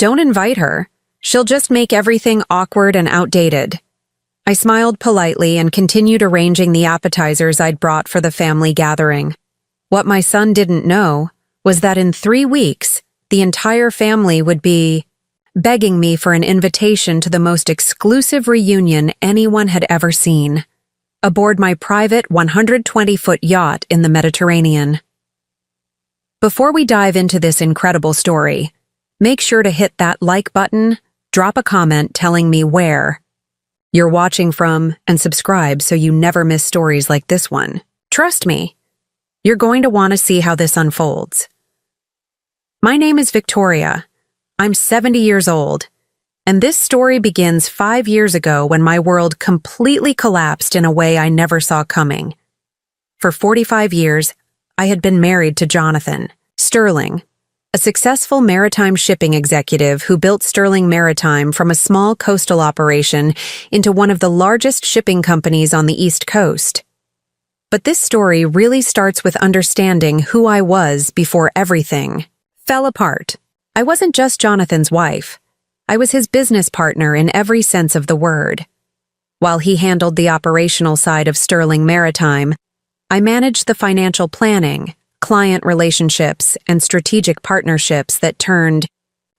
Don't invite her. She'll just make everything awkward and outdated. I smiled politely and continued arranging the appetizers I'd brought for the family gathering. What my son didn't know was that in 3 weeks, the entire family would be begging me for an invitation to the most exclusive reunion anyone had ever seen, aboard my private 120-foot yacht in the Mediterranean. Before we dive into this incredible story, make sure to hit that like button, drop a comment telling me where you're watching from, and subscribe so you never miss stories like this one. Trust me, you're going to want to see how this unfolds. My name is Victoria. I'm 70 years old, and this story begins 5 years ago when my world completely collapsed in a way I never saw coming. For 45 years, I had been married to Jonathan Sterling, a successful maritime shipping executive who built Sterling Maritime from a small coastal operation into one of the largest shipping companies on the East Coast. But this story really starts with understanding who I was before everything fell apart. I wasn't just Jonathan's wife. I was his business partner in every sense of the word. While he handled the operational side of Sterling Maritime, I managed the financial planning, client relationships, and strategic partnerships that turned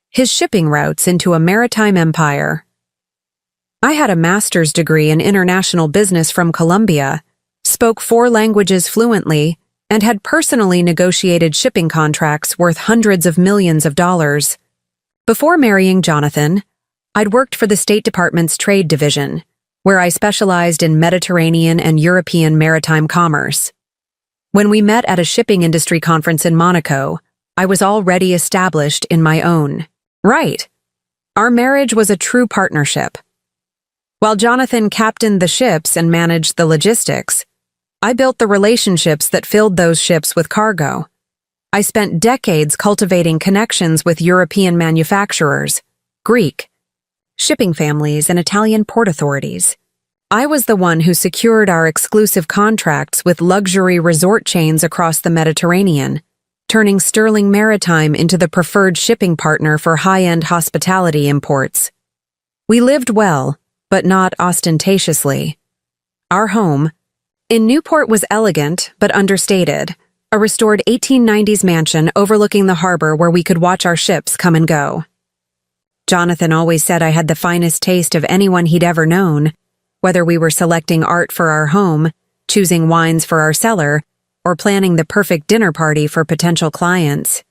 his shipping routes into a maritime empire. I had a master's degree in international business from Columbia, spoke 4 languages fluently, and had personally negotiated shipping contracts worth hundreds of millions of dollars. Before marrying Jonathan, I'd worked for the State Department's Trade Division, where I specialized in Mediterranean and European maritime commerce. When we met at a shipping industry conference in Monaco, I was already established in my own right. Our marriage was a true partnership. While Jonathan captained the ships and managed the logistics, I built the relationships that filled those ships with cargo. I spent decades cultivating connections with European manufacturers, Greek shipping families, and Italian port authorities. I was the one who secured our exclusive contracts with luxury resort chains across the Mediterranean, turning Sterling Maritime into the preferred shipping partner for high-end hospitality imports. We lived well, but not ostentatiously. Our home in Newport was elegant but understated, a restored 1890s mansion overlooking the harbor where we could watch our ships come and go. Jonathan always said I had the finest taste of anyone he'd ever known, whether we were selecting art for our home, choosing wines for our cellar, or planning the perfect dinner party for potential clients.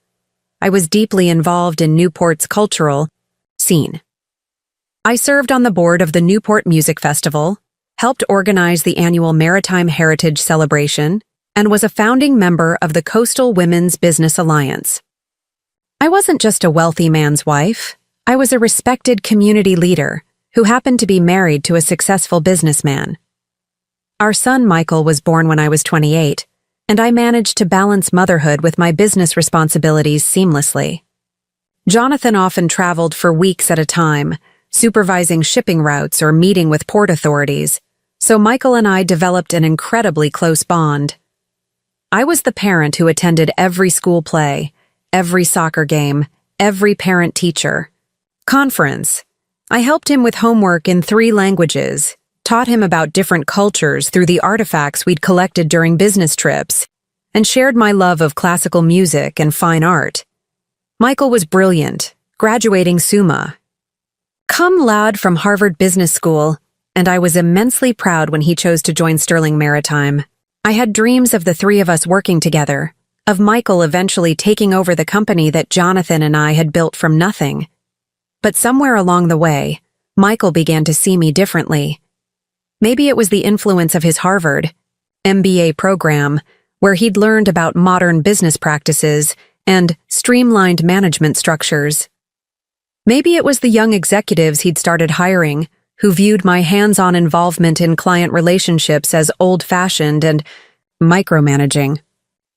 I was deeply involved in Newport's cultural scene. I served on the board of the Newport Music Festival, helped organize the annual Maritime Heritage Celebration, and was a founding member of the Coastal Women's Business Alliance. I wasn't just a wealthy man's wife. I was a respected community leader who happened to be married to a successful businessman. Our son Michael was born when I was 28, and I managed to balance motherhood with my business responsibilities seamlessly. Jonathan often traveled for weeks at a time, supervising shipping routes or meeting with port authorities, so Michael and I developed an incredibly close bond. I was the parent who attended every school play, every soccer game, every parent-teacher conference. I helped him with homework in 3 languages, taught him about different cultures through the artifacts we'd collected during business trips, and shared my love of classical music and fine art. Michael was brilliant, graduating summa cum laude from Harvard Business School, and I was immensely proud when he chose to join Sterling Maritime. I had dreams of the 3 of us working together, of Michael eventually taking over the company that Jonathan and I had built from nothing. But somewhere along the way, Michael began to see me differently. Maybe it was the influence of his Harvard MBA program, where he'd learned about modern business practices and streamlined management structures. Maybe it was the young executives he'd started hiring, who viewed my hands-on involvement in client relationships as old-fashioned and micromanaging.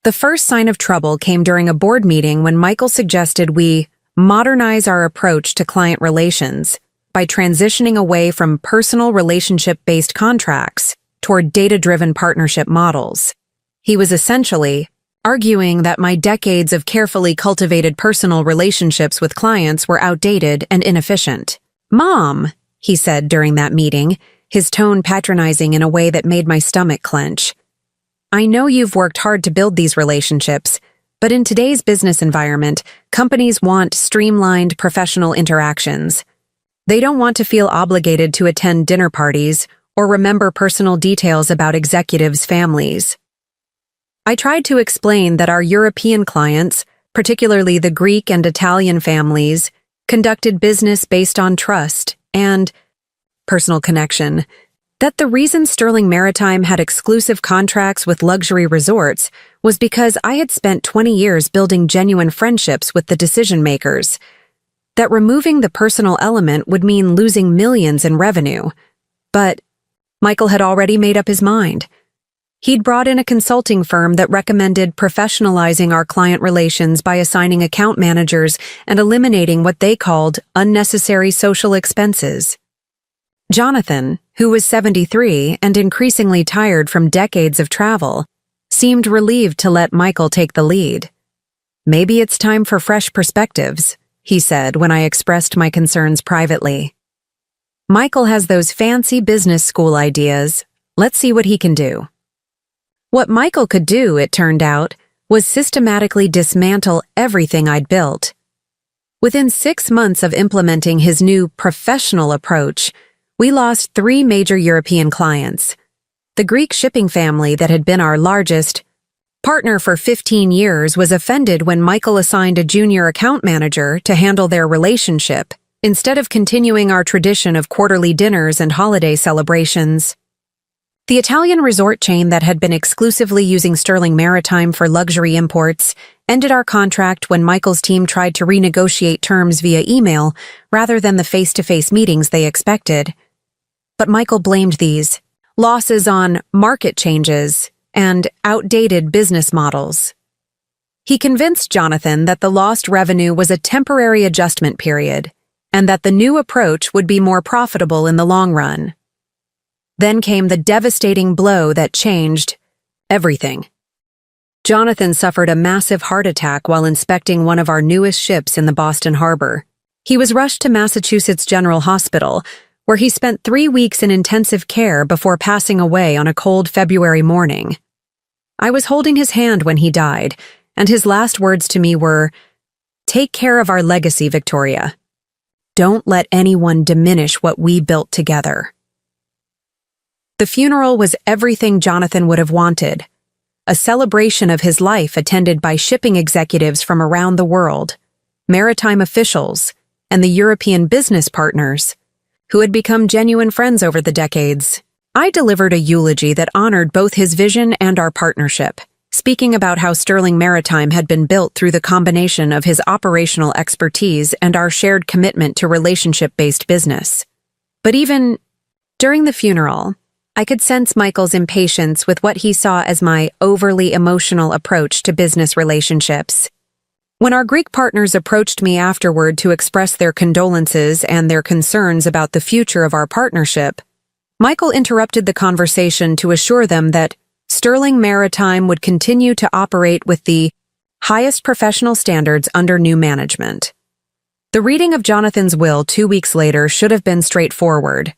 The first sign of trouble came during a board meeting when Michael suggested we modernize our approach to client relations by transitioning away from personal relationship-based contracts toward data-driven partnership models. He was essentially arguing that my decades of carefully cultivated personal relationships with clients were outdated and inefficient. "Mom," he said during that meeting, his tone patronizing in a way that made my stomach clench. "I know you've worked hard to build these relationships, but in today's business environment, companies want streamlined professional interactions. They don't want to feel obligated to attend dinner parties or remember personal details about executives' families." I tried to explain that our European clients, particularly the Greek and Italian families, conducted business based on trust and personal connection, that the reason Sterling Maritime had exclusive contracts with luxury resorts was because I had spent 20 years building genuine friendships with the decision-makers, that removing the personal element would mean losing millions in revenue. But Michael had already made up his mind. He'd brought in a consulting firm that recommended professionalizing our client relations by assigning account managers and eliminating what they called unnecessary social expenses. Jonathan, who was 73 and increasingly tired from decades of travel, seemed relieved to let Michael take the lead. "Maybe it's time for fresh perspectives," he said when I expressed my concerns privately. "Michael has those fancy business school ideas. Let's see what he can do." What Michael could do, it turned out, was systematically dismantle everything I'd built. Within 6 months of implementing his new professional approach, we lost 3 major European clients. The Greek shipping family that had been our largest partner for 15 years was offended when Michael assigned a junior account manager to handle their relationship, instead of continuing our tradition of quarterly dinners and holiday celebrations. The Italian resort chain that had been exclusively using Sterling Maritime for luxury imports ended our contract when Michael's team tried to renegotiate terms via email rather than the face-to-face meetings they expected. But Michael blamed these losses on market changes and outdated business models. He convinced Jonathan that the lost revenue was a temporary adjustment period and that the new approach would be more profitable in the long run. Then came the devastating blow that changed everything. Jonathan suffered a massive heart attack while inspecting one of our newest ships in the Boston harbor. He was rushed to Massachusetts General Hospital, where he spent 3 weeks in intensive care before passing away on a cold February morning. I was holding his hand when he died, and his last words to me were, "Take care of our legacy, Victoria. Don't let anyone diminish what we built together." The funeral was everything Jonathan would have wanted, a celebration of his life attended by shipping executives from around the world, maritime officials, and the European business partners, who had become genuine friends over the decades. I delivered a eulogy that honored both his vision and our partnership, speaking about how Sterling Maritime had been built through the combination of his operational expertise and our shared commitment to relationship-based business. But even during the funeral, I could sense Michael's impatience with what he saw as my overly emotional approach to business relationships. When our Greek partners approached me afterward to express their condolences and their concerns about the future of our partnership, Michael interrupted the conversation to assure them that Sterling Maritime would continue to operate with the highest professional standards under new management. The reading of Jonathan's will 2 weeks later should have been straightforward.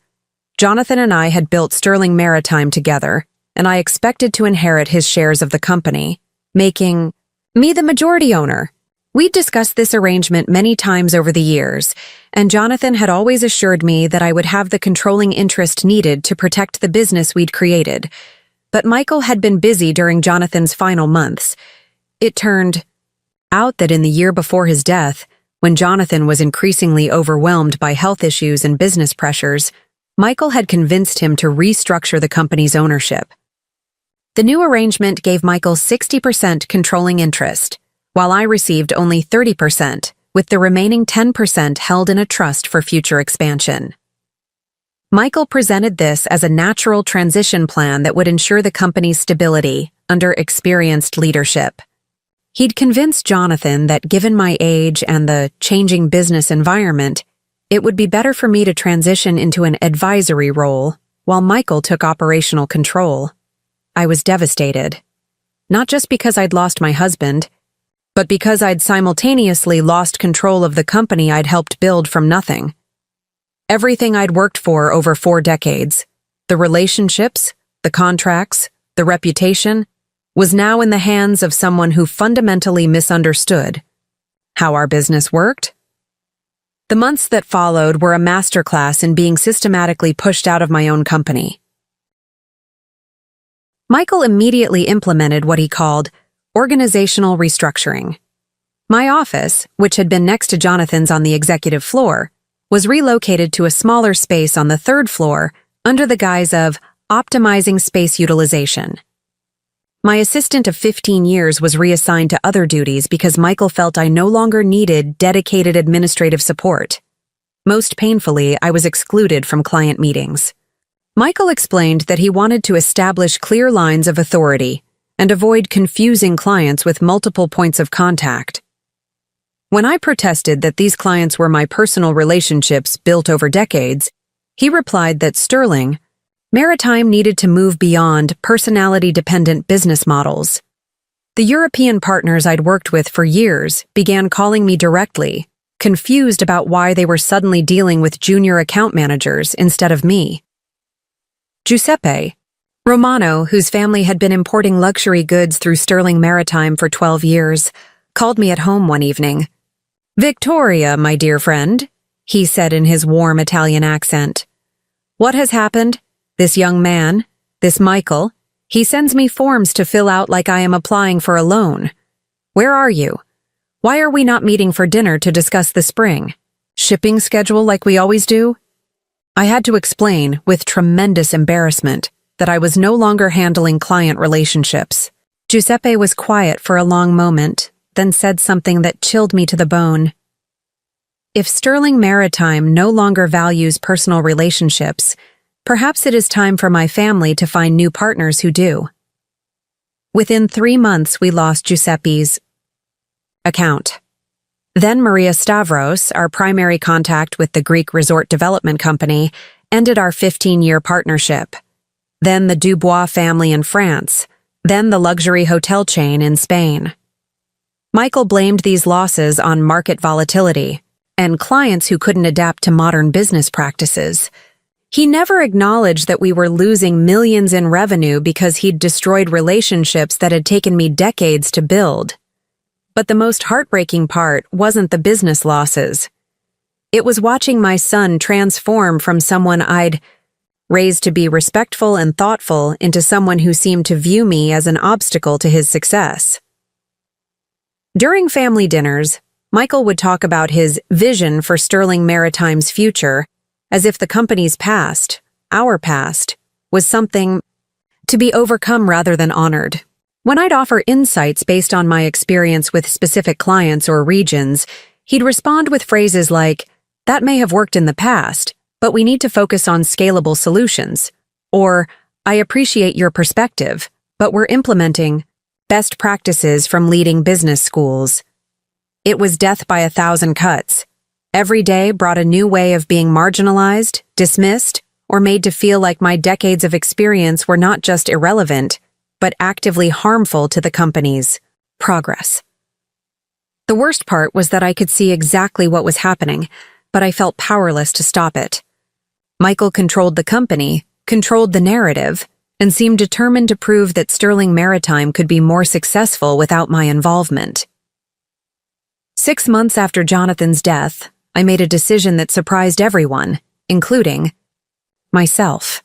Jonathan and I had built Sterling Maritime together, and I expected to inherit his shares of the company, making me the majority owner. We'd discussed this arrangement many times over the years, and Jonathan had always assured me that I would have the controlling interest needed to protect the business we'd created. But Michael had been busy during Jonathan's final months. It turned out that in the year before his death, when Jonathan was increasingly overwhelmed by health issues and business pressures, Michael had convinced him to restructure the company's ownership. The new arrangement gave Michael 60% controlling interest, while I received only 30%, with the remaining 10% held in a trust for future expansion. Michael presented this as a natural transition plan that would ensure the company's stability under experienced leadership. He'd convinced Jonathan that given my age and the changing business environment, it would be better for me to transition into an advisory role while Michael took operational control. I was devastated. not just because I'd lost my husband, but because I'd simultaneously lost control of the company I'd helped build from nothing. Everything I'd worked for over 4 decades, the relationships, the contracts, the reputation, was now in the hands of someone who fundamentally misunderstood how our business worked. The months that followed were a masterclass in being systematically pushed out of my own company. Michael immediately implemented what he called organizational restructuring. My office, which had been next to Jonathan's on the executive floor, was relocated to a smaller space on the 3rd floor under the guise of optimizing space utilization. My assistant of 15 years was reassigned to other duties because Michael felt I no longer needed dedicated administrative support. Most painfully, I was excluded from client meetings. Michael explained that he wanted to establish clear lines of authority and avoid confusing clients with multiple points of contact. When I protested that these clients were my personal relationships built over decades, he replied that Sterling Maritime needed to move beyond personality-dependent business models. The European partners I'd worked with for years began calling me directly, confused about why they were suddenly dealing with junior account managers instead of me. Giuseppe Romano, whose family had been importing luxury goods through Sterling Maritime for 12 years, called me at home one evening. "Victoria, my dear friend," he said in his warm Italian accent. "What has happened? This young man, this Michael, he sends me forms to fill out like I am applying for a loan. Where are you? Why are we not meeting for dinner to discuss the spring shipping schedule like we always do?" I had to explain, with tremendous embarrassment, that I was no longer handling client relationships. Giuseppe was quiet for a long moment, then said something that chilled me to the bone. "If Sterling Maritime no longer values personal relationships, perhaps it is time for my family to find new partners who do." Within 3 months, we lost Giuseppe's account. Then Maria Stavros, our primary contact with the Greek resort development company, ended our 15-year partnership. Then the Dubois family in France. Then the luxury hotel chain in Spain. Michael blamed these losses on market volatility and clients who couldn't adapt to modern business practices. He never acknowledged that we were losing millions in revenue because he'd destroyed relationships that had taken me decades to build. But the most heartbreaking part wasn't the business losses. It was watching my son transform from someone I'd raised to be respectful and thoughtful into someone who seemed to view me as an obstacle to his success. During family dinners, Michael would talk about his vision for Sterling Maritime's future, as if the company's past, our past, was something to be overcome rather than honored. When I'd offer insights based on my experience with specific clients or regions, he'd respond with phrases like, "That may have worked in the past, but we need to focus on scalable solutions," or, "I appreciate your perspective, but we're implementing best practices from leading business schools." It was death by 1,000 cuts. Every day brought a new way of being marginalized, dismissed, or made to feel like my decades of experience were not just irrelevant, but actively harmful to the company's progress. The worst part was that I could see exactly what was happening, but I felt powerless to stop it. Michael controlled the company, controlled the narrative, and seemed determined to prove that Sterling Maritime could be more successful without my involvement. 6 months after Jonathan's death, I made a decision that surprised everyone, including myself.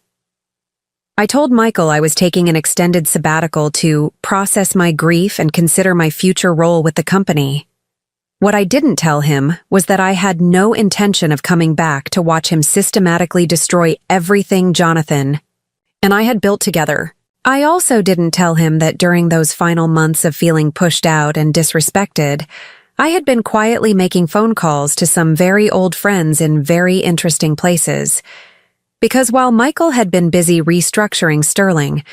I told Michael I was taking an extended sabbatical to process my grief and consider my future role with the company. What I didn't tell him was that I had no intention of coming back to watch him systematically destroy everything Jonathan and I had built together. I also didn't tell him that during those final months of feeling pushed out and disrespected, I had been quietly making phone calls to some very old friends in very interesting places. Because while Michael had been busy restructuring Sterling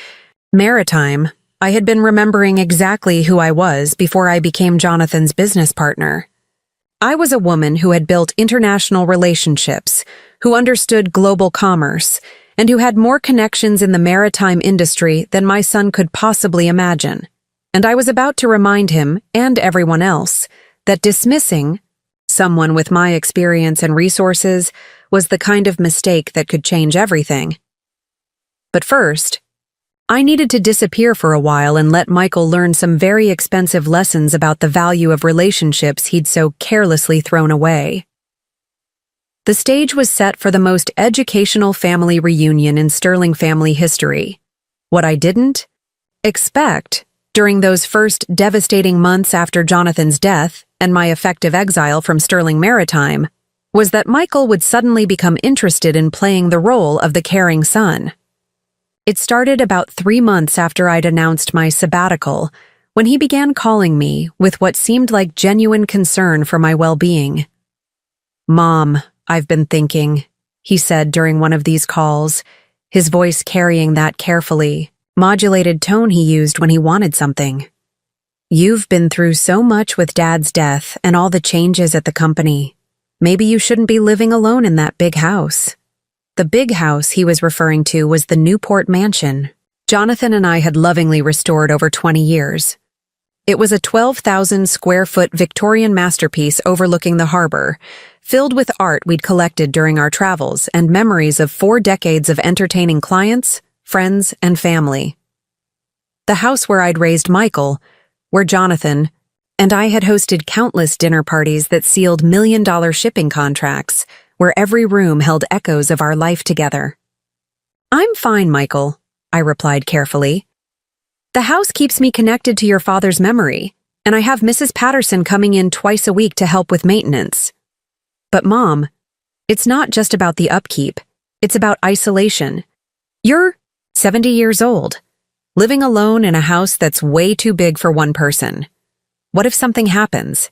Maritime, I had been remembering exactly who I was before I became Jonathan's business partner. I was a woman who had built international relationships, who understood global commerce, and who had more connections in the maritime industry than my son could possibly imagine. And I was about to remind him, and everyone else, that dismissing someone with my experience and resources was the kind of mistake that could change everything. But first, I needed to disappear for a while and let Michael learn some very expensive lessons about the value of relationships he'd so carelessly thrown away. The stage was set for the most educational family reunion in Sterling family history. What I didn't expect during those first devastating months after Jonathan's death and my effective exile from Sterling Maritime was that Michael would suddenly become interested in playing the role of the caring son. It started about 3 months after I'd announced my sabbatical, when he began calling me with what seemed like genuine concern for my well-being. "Mom, I've been thinking," he said during one of these calls, his voice carrying that carefully, modulated tone he used when he wanted something. "You've been through so much with Dad's death and all the changes at the company. Maybe you shouldn't be living alone in that big house." The big house he was referring to was the Newport mansion Jonathan and I had lovingly restored over 20 years. It was a 12,000-square-foot Victorian masterpiece overlooking the harbor, filled with art we'd collected during our travels and memories of 4 decades of entertaining clients, friends, and family. The house where I'd raised Michael, where Jonathan and I had hosted countless dinner parties that sealed million-dollar shipping contracts, where every room held echoes of our life together. "I'm fine, Michael," I replied carefully. "The house keeps me connected to your father's memory, and I have Mrs. Patterson coming in twice a week to help with maintenance. But Mom, it's not just about the upkeep, it's about isolation. You're 70 years old, living alone in a house that's way too big for one person. What if something happens?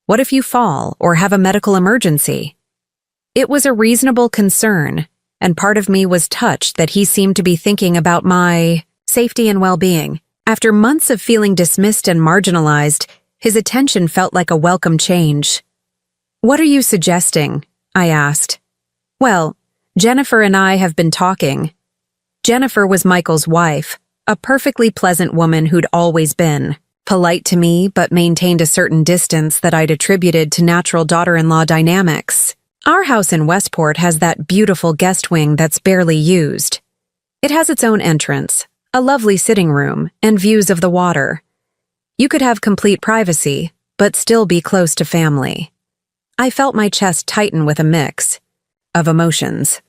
What if you fall or have a medical emergency?" It was a reasonable concern, and part of me was touched that he seemed to be thinking about my safety and well-being. After months of feeling dismissed and marginalized, his attention felt like a welcome change. "What are you suggesting?" I asked. "Well, Jennifer and I have been talking." Jennifer was Michael's wife, a perfectly pleasant woman who'd always been polite to me but maintained a certain distance that I'd attributed to natural daughter-in-law dynamics. Our house in Westport has that beautiful guest wing that's barely used. It has its own entrance, a lovely sitting room, and views of the water. You could have complete privacy, but still be close to family. I felt my chest tighten with a mix of emotions.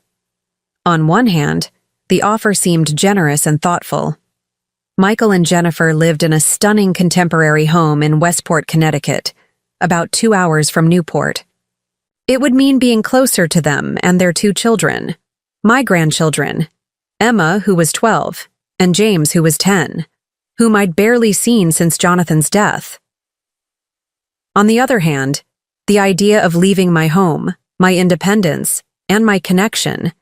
On one hand, the offer seemed generous and thoughtful. Michael and Jennifer lived in a stunning contemporary home in Westport, Connecticut, about 2 hours from Newport. It would mean being closer to them and their 2 children, my grandchildren, Emma, who was 12, and James, who was 10, whom I'd barely seen since Jonathan's death. On the other hand, the idea of leaving my home, my independence, and my connection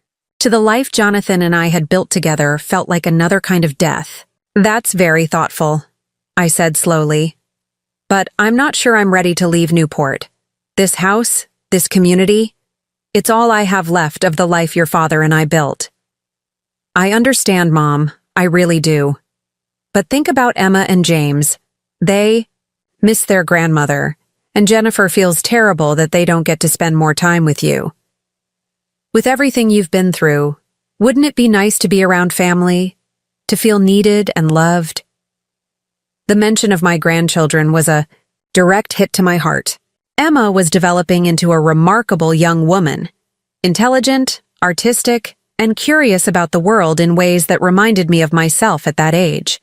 to the life Jonathan and I had built together felt like another kind of death. "That's very thoughtful," I said slowly. "But I'm not sure I'm ready to leave Newport. This house, this community, it's all I have left of the life your father and I built." "I understand, Mom, I really do. But think about Emma and James. They miss their grandmother, and Jennifer feels terrible that they don't get to spend more time with you. With everything you've been through, wouldn't it be nice to be around family, to feel needed and loved?" The mention of my grandchildren was a direct hit to my heart. Emma was developing into a remarkable young woman, intelligent, artistic, and curious about the world in ways that reminded me of myself at that age.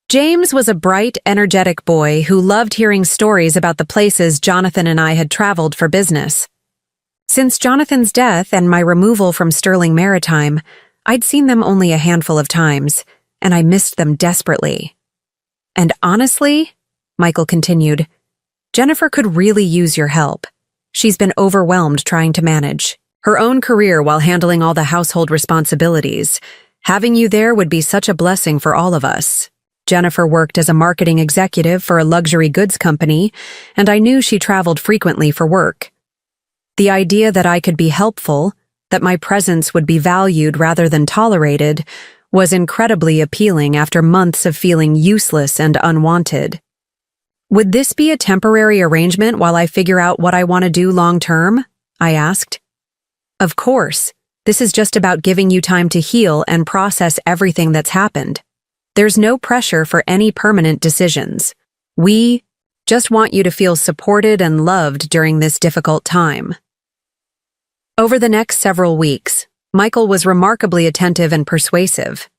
James was a bright, energetic boy who loved hearing stories about the places Jonathan and I had traveled for business. Since Jonathan's death and my removal from Sterling Maritime, I'd seen them only a handful of times, and I missed them desperately. "And honestly," Michael continued, "Jennifer could really use your help. She's been overwhelmed trying to manage her own career while handling all the household responsibilities. Having you there would be such a blessing for all of us." Jennifer worked as a marketing executive for a luxury goods company, and I knew she traveled frequently for work. The idea that I could be helpful, that my presence would be valued rather than tolerated, was incredibly appealing after months of feeling useless and unwanted. Would this be a temporary arrangement while I figure out what I want to do long-term? I asked. Of course. This is just about giving you time to heal and process everything that's happened. There's no pressure for any permanent decisions. We just want you to feel supported and loved during this difficult time. Over the next several weeks, Michael was remarkably attentive and persuasive.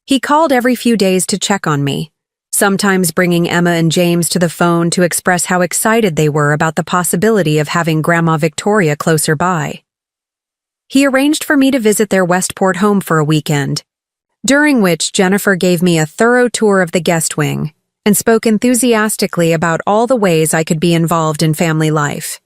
He called every few days to check on me, sometimes bringing Emma and James to the phone to express how excited they were about the possibility of having Grandma Victoria closer by. He arranged for me to visit their Westport home for a weekend, during which Jennifer gave me a thorough tour of the guest wing and spoke enthusiastically about all the ways I could be involved in family life.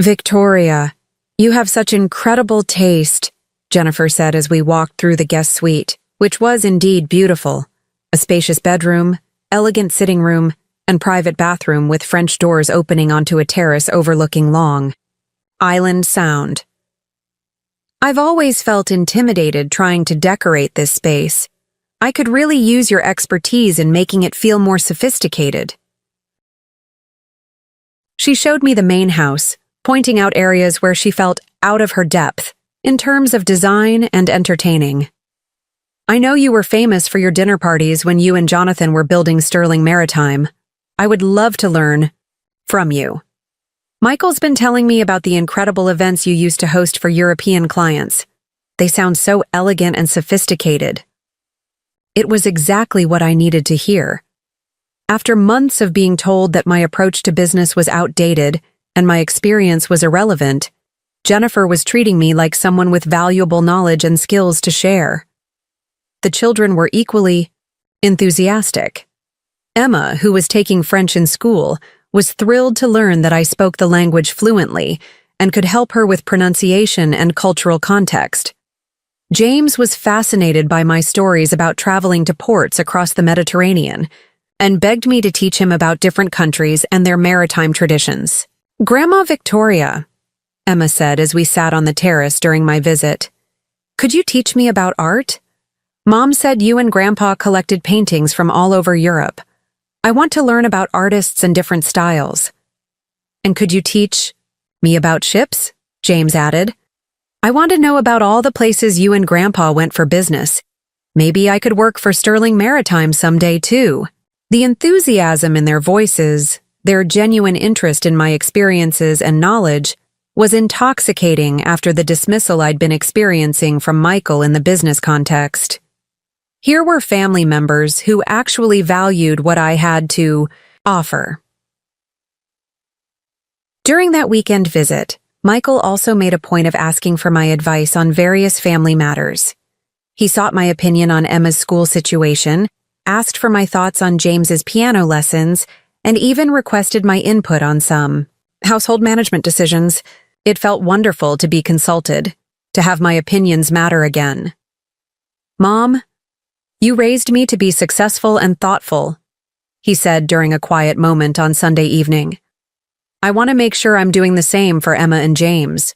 Victoria, you have such incredible taste, Jennifer said as we walked through the guest suite, which was indeed beautiful. A spacious bedroom, elegant sitting room, and private bathroom with French doors opening onto a terrace overlooking Long Island Sound. I've always felt intimidated trying to decorate this space. I could really use your expertise in making it feel more sophisticated. She showed me the main house, pointing out areas where she felt out of her depth in terms of design and entertaining. I know you were famous for your dinner parties when you and Jonathan were building Sterling Maritime. I would love to learn from you. Michael's been telling me about the incredible events you used to host for European clients. They sound so elegant and sophisticated. It was exactly what I needed to hear. After months of being told that my approach to business was outdated and my experience was irrelevant, Jennifer was treating me like someone with valuable knowledge and skills to share. The children were equally enthusiastic. Emma, who was taking French in school, was thrilled to learn that I spoke the language fluently and could help her with pronunciation and cultural context. James was fascinated by my stories about traveling to ports across the Mediterranean and begged me to teach him about different countries and their maritime traditions. Grandma Victoria, Emma said as we sat on the terrace during my visit, could you teach me about art? Mom said you and Grandpa collected paintings from all over Europe. I want to learn about artists and different styles. And could you teach me about ships? James added. I want to know about all the places you and Grandpa went for business. Maybe I could work for Sterling Maritime someday too. The enthusiasm in their voices, their genuine interest in my experiences and knowledge, was intoxicating after the dismissal I'd been experiencing from Michael in the business context. Here were family members who actually valued what I had to offer. During that weekend visit, Michael also made a point of asking for my advice on various family matters. He sought my opinion on Emma's school situation, asked for my thoughts on James's piano lessons, and even requested my input on some household management decisions. It felt wonderful to be consulted, to have my opinions matter again. Mom, you raised me to be successful and thoughtful, he said during a quiet moment on Sunday evening. I want to make sure I'm doing the same for Emma and James.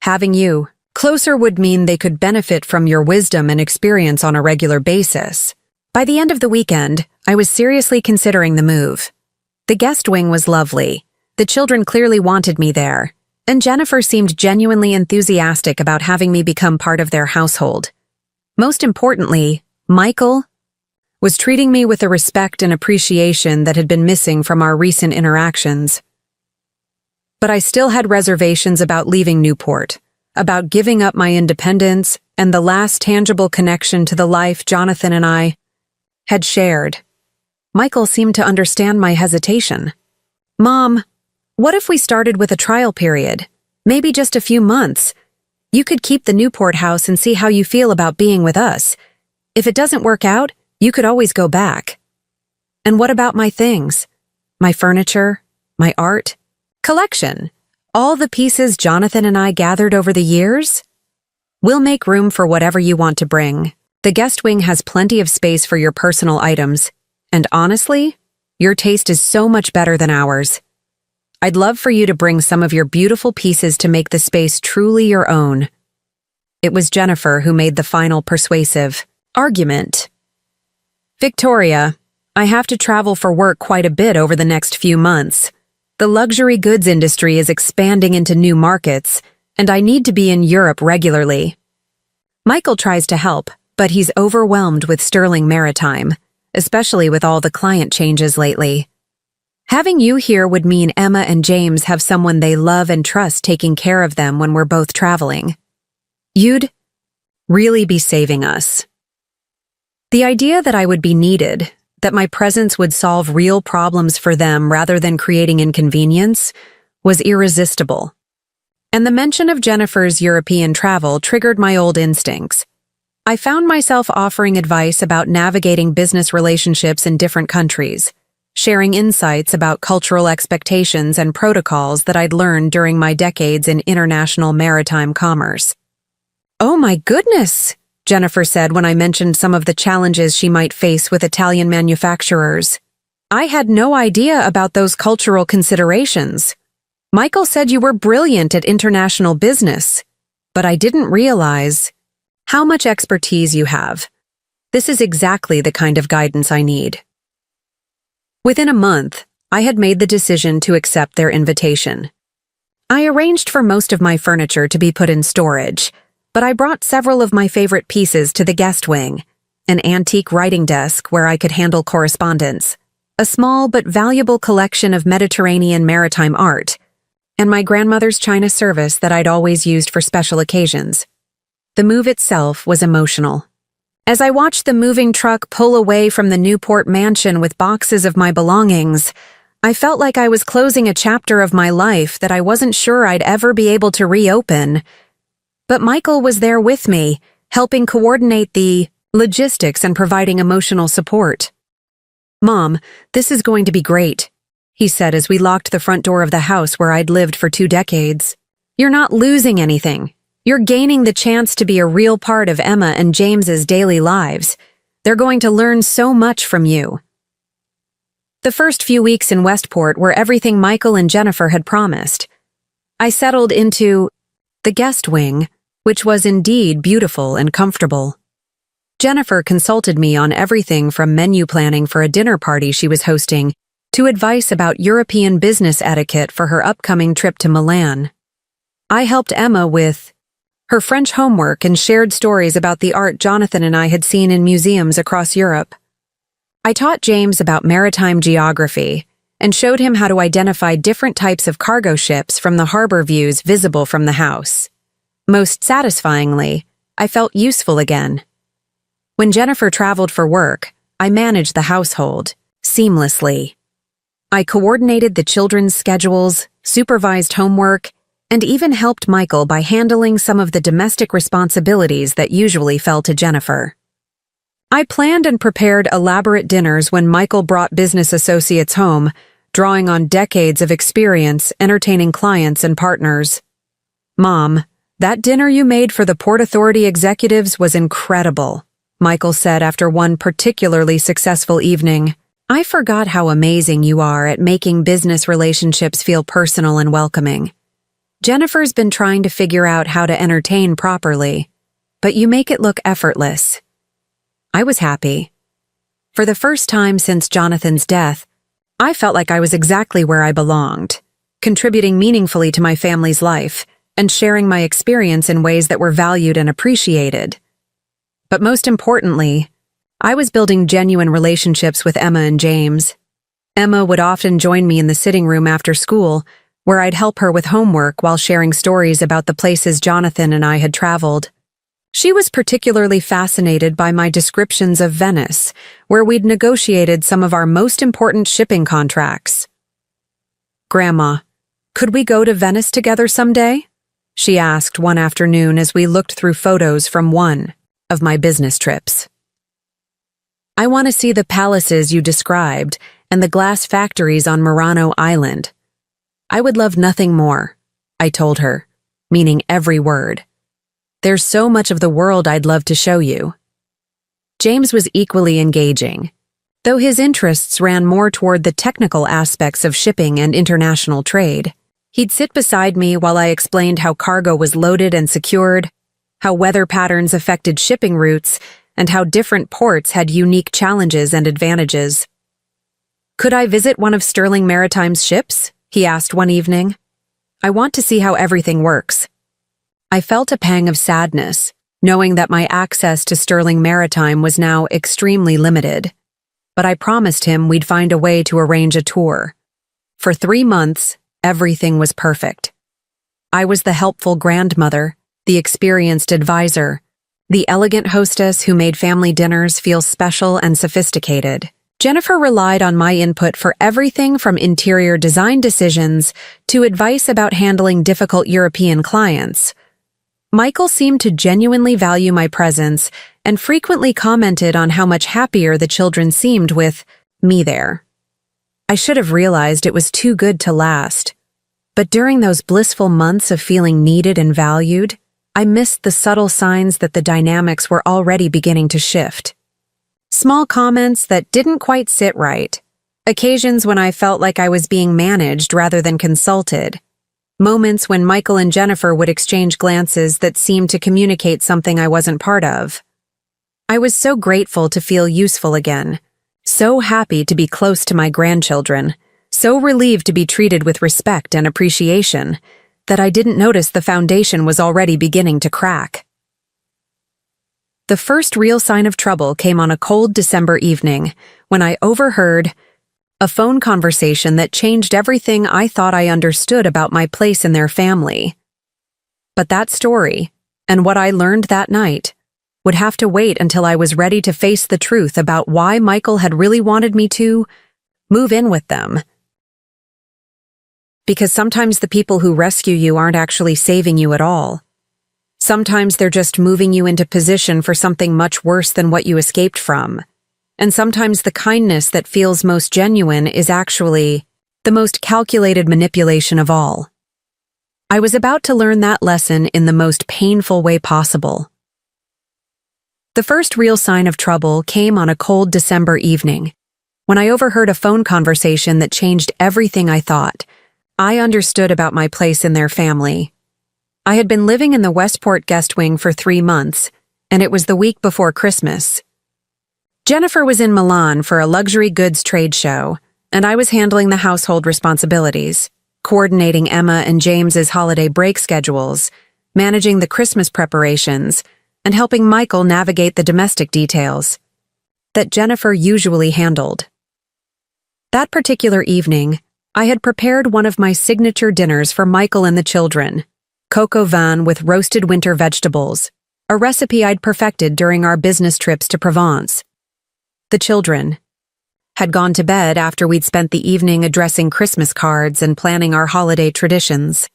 Having you closer would mean they could benefit from your wisdom and experience on a regular basis. By the end of the weekend, I was seriously considering the move. The guest wing was lovely. The children clearly wanted me there, and Jennifer seemed genuinely enthusiastic about having me become part of their household. Most importantly, Michael was treating me with a respect and appreciation that had been missing from our recent interactions. But I still had reservations about leaving Newport, about giving up my independence and the last tangible connection to the life Jonathan and I had shared. Michael seemed to understand my hesitation. Mom, what if we started with a trial period? Maybe just a few months. You could keep the Newport house and see how you feel about being with us. If it doesn't work out, you could always go back. And what about my things? My furniture, my art, collection, all the pieces Jonathan and I gathered over the years? We'll make room for whatever you want to bring. The guest wing has plenty of space for your personal items, and honestly, your taste is so much better than ours. I'd love for you to bring some of your beautiful pieces to make the space truly your own. It was Jennifer who made the final persuasive Argument. Victoria, I have to travel for work quite a bit over the next few months. The luxury goods industry is expanding into new markets, and I need to be in Europe regularly. Michael tries to help, but he's overwhelmed with Sterling Maritime, especially with all the client changes lately. Having you here would mean Emma and James have someone they love and trust taking care of them when we're both traveling. You'd really be saving us. The idea that I would be needed, that my presence would solve real problems for them rather than creating inconvenience, was irresistible. And the mention of Jennifer's European travel triggered my old instincts. I found myself offering advice about navigating business relationships in different countries, sharing insights about cultural expectations and protocols that I'd learned during my decades in international maritime commerce. "Oh my goodness," Jennifer said when I mentioned some of the challenges she might face with Italian manufacturers. "I had no idea about those cultural considerations. Michael said you were brilliant at international business, but I didn't realize how much expertise you have. This is exactly the kind of guidance I need." Within a month, I had made the decision to accept their invitation. I arranged for most of my furniture to be put in storage, but I brought several of my favorite pieces to the guest wing: an antique writing desk where I could handle correspondence, a small but valuable collection of Mediterranean maritime art, and my grandmother's china service that I'd always used for special occasions. The move itself was emotional. As I watched the moving truck pull away from the Newport mansion with boxes of my belongings, I felt like I was closing a chapter of my life that I wasn't sure I'd ever be able to reopen. But Michael was there with me, helping coordinate the logistics and providing emotional support. "Mom, this is going to be great," he said as we locked the front door of the house where I'd lived for 2 decades. "You're not losing anything. You're gaining the chance to be a real part of Emma and James's daily lives. They're going to learn so much from you." The first few weeks in Westport were everything Michael and Jennifer had promised. I settled into the guest wing, which was indeed beautiful and comfortable. Jennifer consulted me on everything from menu planning for a dinner party she was hosting to advice about European business etiquette for her upcoming trip to Milan. I helped Emma with her French homework and shared stories about the art Jonathan and I had seen in museums across Europe. I taught James about maritime geography and showed him how to identify different types of cargo ships from the harbor views visible from the house. Most satisfyingly, I felt useful again. When Jennifer traveled for work, I managed the household seamlessly. I coordinated the children's schedules, supervised homework, and even helped Michael by handling some of the domestic responsibilities that usually fell to Jennifer. I planned and prepared elaborate dinners when Michael brought business associates home, drawing on decades of experience entertaining clients and partners. "Mom, that dinner you made for the Port Authority executives was incredible," Michael said after one particularly successful evening. "I forgot how amazing you are at making business relationships feel personal and welcoming. Jennifer's been trying to figure out how to entertain properly, but you make it look effortless." I was happy. For the first time since Jonathan's death, I felt like I was exactly where I belonged, contributing meaningfully to my family's life and sharing my experience in ways that were valued and appreciated. But most importantly, I was building genuine relationships with Emma and James. Emma would often join me in the sitting room after school, where I'd help her with homework while sharing stories about the places Jonathan and I had traveled. She was particularly fascinated by my descriptions of Venice, where we'd negotiated some of our most important shipping contracts. "Grandma, could we go to Venice together someday?" she asked one afternoon as we looked through photos from one of my business trips. "I want to see the palaces you described and the glass factories on Murano Island. I would love nothing more," I told her, meaning every word. "There's so much of the world I'd love to show you." James was equally engaging, though his interests ran more toward the technical aspects of shipping and international trade. He'd sit beside me while I explained how cargo was loaded and secured, how weather patterns affected shipping routes, and how different ports had unique challenges and advantages. "Could I visit one of Sterling Maritime's ships?" he asked one evening. "I want to see how everything works." I felt a pang of sadness, knowing that my access to Sterling Maritime was now extremely limited. But I promised him we'd find a way to arrange a tour. For 3 months, everything was perfect. I was the helpful grandmother, the experienced advisor, the elegant hostess who made family dinners feel special and sophisticated. Jennifer relied on my input for everything from interior design decisions to advice about handling difficult European clients. Michael seemed to genuinely value my presence and frequently commented on how much happier the children seemed with me there. I should have realized it was too good to last. But during those blissful months of feeling needed and valued, I missed the subtle signs that the dynamics were already beginning to shift. Small comments that didn't quite sit right. Occasions when I felt like I was being managed rather than consulted. Moments when Michael and Jennifer would exchange glances that seemed to communicate something I wasn't part of. I was so grateful to feel useful again, so happy to be close to my grandchildren, so relieved to be treated with respect and appreciation, that I didn't notice the foundation was already beginning to crack. The first real sign of trouble came on a cold December evening when I overheard a phone conversation that changed everything I thought I understood about my place in their family. But that story, and what I learned that night, would have to wait until I was ready to face the truth about why Michael had really wanted me to move in with them. Because sometimes the people who rescue you aren't actually saving you at all. Sometimes they're just moving you into position for something much worse than what you escaped from. And sometimes the kindness that feels most genuine is actually the most calculated manipulation of all. I was about to learn that lesson in the most painful way possible. The first real sign of trouble came on a cold December evening, when I overheard a phone conversation that changed everything I thought I understood about my place in their family. I had been living in the Westport guest wing for 3 months, and it was the week before Christmas. Jennifer was in Milan for a luxury goods trade show, and I was handling the household responsibilities, coordinating Emma and James's holiday break schedules, managing the Christmas preparations, and helping Michael navigate the domestic details that Jennifer usually handled. That particular evening, I had prepared one of my signature dinners for Michael and the children, coq au vin with roasted winter vegetables, a recipe I'd perfected during our business trips to Provence. The children had gone to bed after we'd spent the evening addressing Christmas cards and planning our holiday traditions.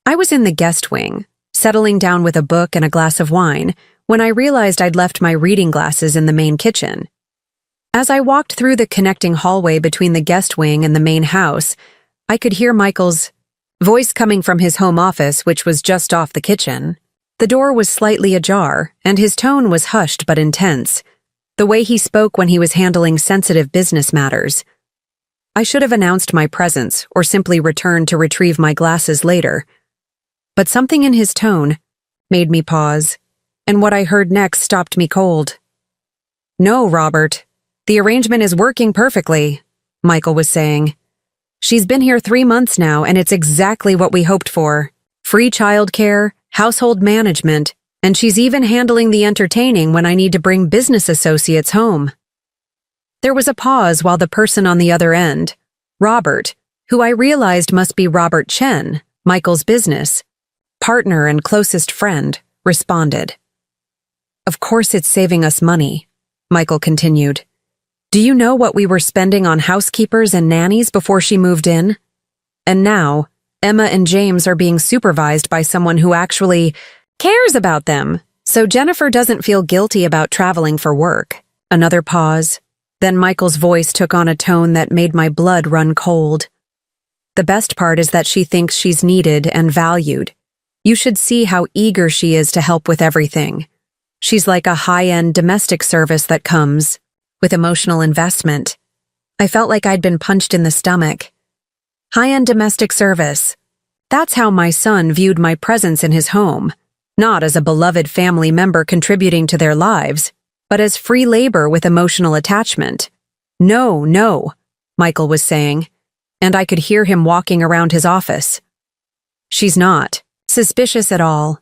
I was in the guest wing, settling down with a book and a glass of wine, when I realized I'd left my reading glasses in the main kitchen. As I walked through the connecting hallway between the guest wing and the main house, I could hear Michael's voice coming from his home office, which was just off the kitchen. The door was slightly ajar, and his tone was hushed but intense, the way he spoke when he was handling sensitive business matters. I should have announced my presence or simply returned to retrieve my glasses later. But something in his tone made me pause, and what I heard next stopped me cold. "No, Robert. The arrangement is working perfectly," Michael was saying. "She's been here 3 months now, and it's exactly what we hoped for. Free childcare, household management, and she's even handling the entertaining when I need to bring business associates home." There was a pause while the person on the other end, Robert, who I realized must be Robert Chen, Michael's business partner and closest friend, responded. "Of course it's saving us money," Michael continued. "Do you know what we were spending on housekeepers and nannies before she moved in? And now, Emma and James are being supervised by someone who actually cares about them, so Jennifer doesn't feel guilty about traveling for work." Another pause. Then Michael's voice took on a tone that made my blood run cold. "The best part is that she thinks she's needed and valued. You should see how eager she is to help with everything. She's like a high-end domestic service that comes with emotional investment." I felt like I'd been punched in the stomach. High-end domestic service. That's how my son viewed my presence in his home, not as a beloved family member contributing to their lives, but as free labor with emotional attachment. No, no, Michael was saying, and I could hear him walking around his office. She's not suspicious at all.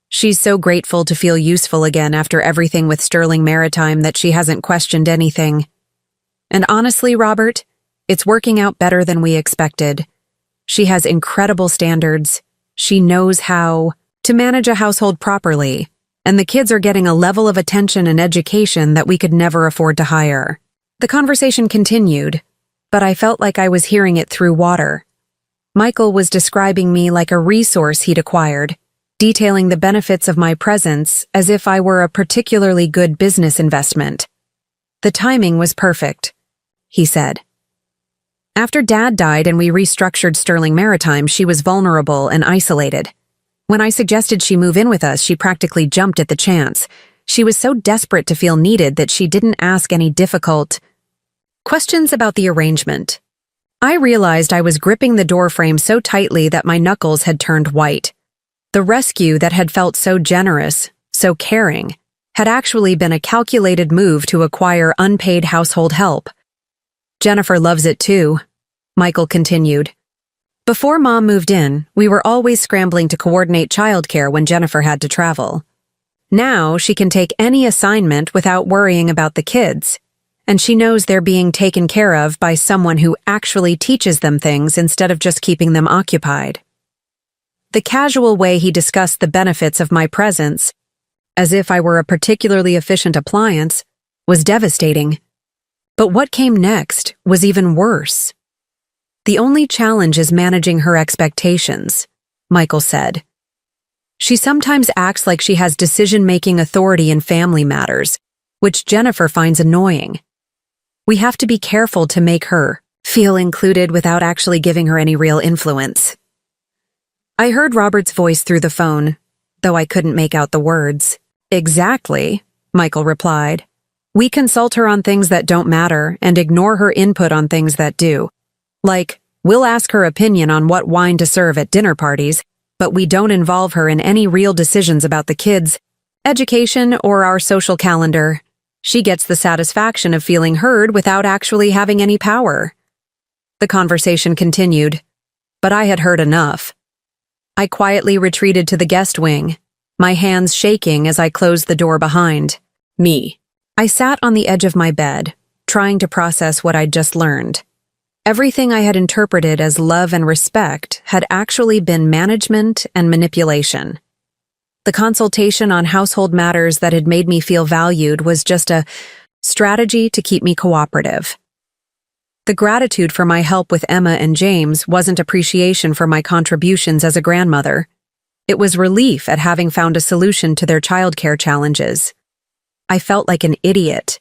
She's so grateful to feel useful again after everything with Sterling Maritime that she hasn't questioned anything. And honestly, Robert, it's working out better than we expected. She has incredible standards. She knows how to manage a household properly, and the kids are getting a level of attention and education that we could never afford to hire. The conversation continued, but I felt like I was hearing it through water. Michael was describing me like a resource he'd acquired, detailing the benefits of my presence as if I were a particularly good business investment. The timing was perfect, he said. After Dad died and we restructured Sterling Maritime, she was vulnerable and isolated. When I suggested she move in with us, she practically jumped at the chance. She was so desperate to feel needed that she didn't ask any difficult questions about the arrangement. I realized I was gripping the doorframe so tightly that my knuckles had turned white. The rescue that had felt so generous, so caring, had actually been a calculated move to acquire unpaid household help. Jennifer loves it too, Michael continued. Before Mom moved in, we were always scrambling to coordinate childcare when Jennifer had to travel. Now she can take any assignment without worrying about the kids, and she knows they're being taken care of by someone who actually teaches them things instead of just keeping them occupied. The casual way he discussed the benefits of my presence, as if I were a particularly efficient appliance, was devastating. But what came next was even worse. The only challenge is managing her expectations, Michael said. She sometimes acts like she has decision-making authority in family matters, which Jennifer finds annoying. We have to be careful to make her feel included without actually giving her any real influence. I heard Robert's voice through the phone, though I couldn't make out the words. Exactly, Michael replied. We consult her on things that don't matter and ignore her input on things that do. Like, we'll ask her opinion on what wine to serve at dinner parties, but we don't involve her in any real decisions about the kids, education, or our social calendar. She gets the satisfaction of feeling heard without actually having any power. The conversation continued, but I had heard enough. I quietly retreated to the guest wing, my hands shaking as I closed the door behind me. I sat on the edge of my bed, trying to process what I'd just learned. Everything I had interpreted as love and respect had actually been management and manipulation. The consultation on household matters that had made me feel valued was just a strategy to keep me cooperative. The gratitude for my help with Emma and James wasn't appreciation for my contributions as a grandmother. It was relief at having found a solution to their childcare challenges. I felt like an idiot.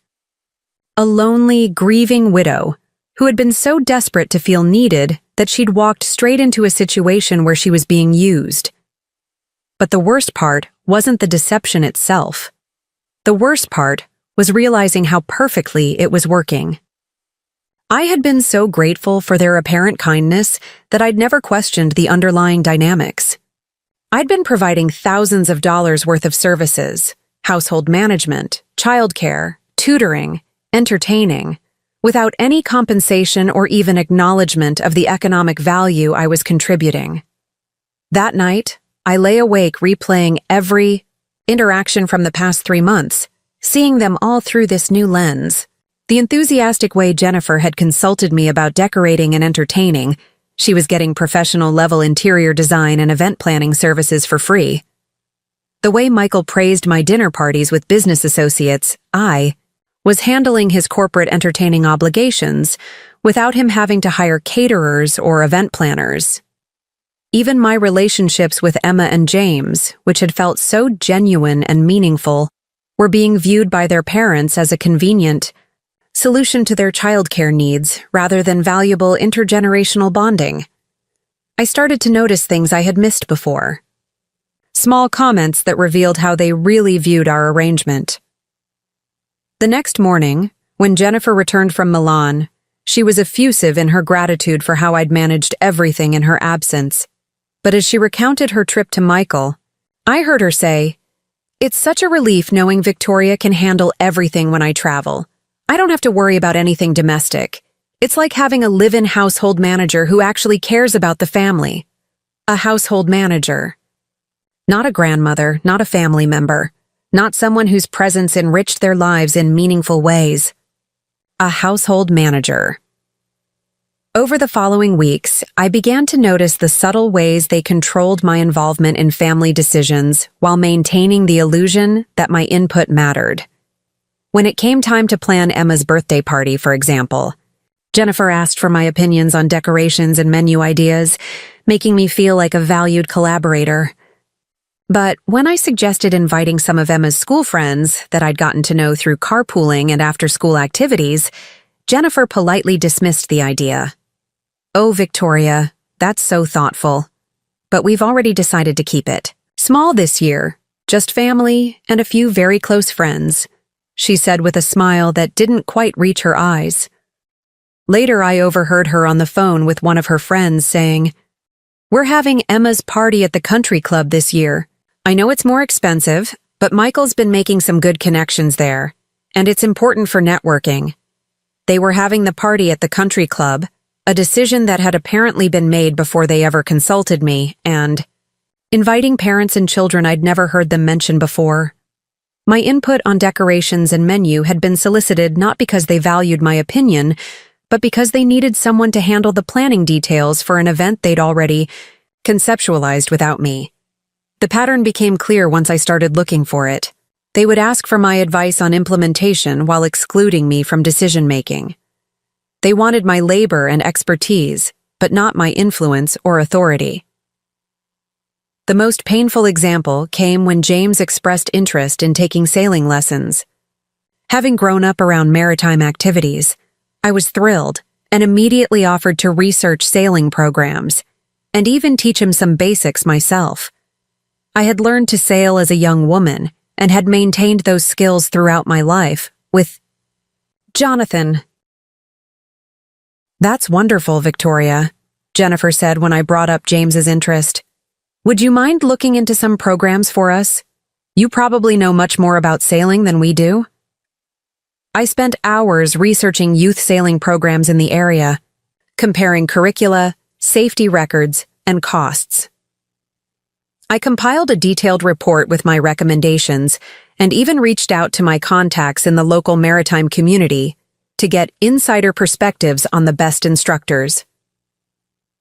A lonely, grieving widow who had been so desperate to feel needed that she'd walked straight into a situation where she was being used. But the worst part wasn't the deception itself. The worst part was realizing how perfectly it was working. I had been so grateful for their apparent kindness that I'd never questioned the underlying dynamics. I'd been providing thousands of dollars worth of services, household management, childcare, tutoring, entertaining, without any compensation or even acknowledgement of the economic value I was contributing. That night, I lay awake replaying every interaction from the past 3 months, seeing them all through this new lens. The enthusiastic way Jennifer had consulted me about decorating and entertaining, she was getting professional-level interior design and event planning services for free. The way Michael praised my dinner parties with business associates, I was handling his corporate entertaining obligations without him having to hire caterers or event planners. Even my relationships with Emma and James, which had felt so genuine and meaningful, were being viewed by their parents as a convenient solution to their childcare needs rather than valuable intergenerational bonding. I started to notice things I had missed before. Small comments that revealed how they really viewed our arrangement. The next morning, when Jennifer returned from Milan, she was effusive in her gratitude for how I'd managed everything in her absence. But as she recounted her trip to Michael, I heard her say, It's such a relief knowing Victoria can handle everything when I travel. I don't have to worry about anything domestic. It's like having a live-in household manager who actually cares about the family. A household manager. Not a grandmother, not a family member, not someone whose presence enriched their lives in meaningful ways. A household manager. Over the following weeks, I began to notice the subtle ways they controlled my involvement in family decisions while maintaining the illusion that my input mattered. When it came time to plan Emma's birthday party, for example, Jennifer asked for my opinions on decorations and menu ideas, making me feel like a valued collaborator. But when I suggested inviting some of Emma's school friends that I'd gotten to know through carpooling and after-school activities, Jennifer politely dismissed the idea. "Oh, Victoria, that's so thoughtful. But we've already decided to keep it small this year, just family and a few very close friends," she said with a smile that didn't quite reach her eyes. Later, I overheard her on the phone with one of her friends saying, "We're having Emma's party at the country club this year. I know it's more expensive, but Michael's been making some good connections there, and it's important for networking." They were having the party at the country club, a decision that had apparently been made before they ever consulted me, and inviting parents and children I'd never heard them mention before. My input on decorations and menu had been solicited not because they valued my opinion, but because they needed someone to handle the planning details for an event they'd already conceptualized without me. The pattern became clear once I started looking for it. They would ask for my advice on implementation while excluding me from decision-making. They wanted my labor and expertise, but not my influence or authority. The most painful example came when James expressed interest in taking sailing lessons. Having grown up around maritime activities, I was thrilled and immediately offered to research sailing programs and even teach him some basics myself. I had learned to sail as a young woman and had maintained those skills throughout my life with Jonathan. "That's wonderful, Victoria," Jennifer said when I brought up James's interest. "Would you mind looking into some programs for us? You probably know much more about sailing than we do." I spent hours researching youth sailing programs in the area, comparing curricula, safety records, and costs. I compiled a detailed report with my recommendations and even reached out to my contacts in the local maritime community to get insider perspectives on the best instructors.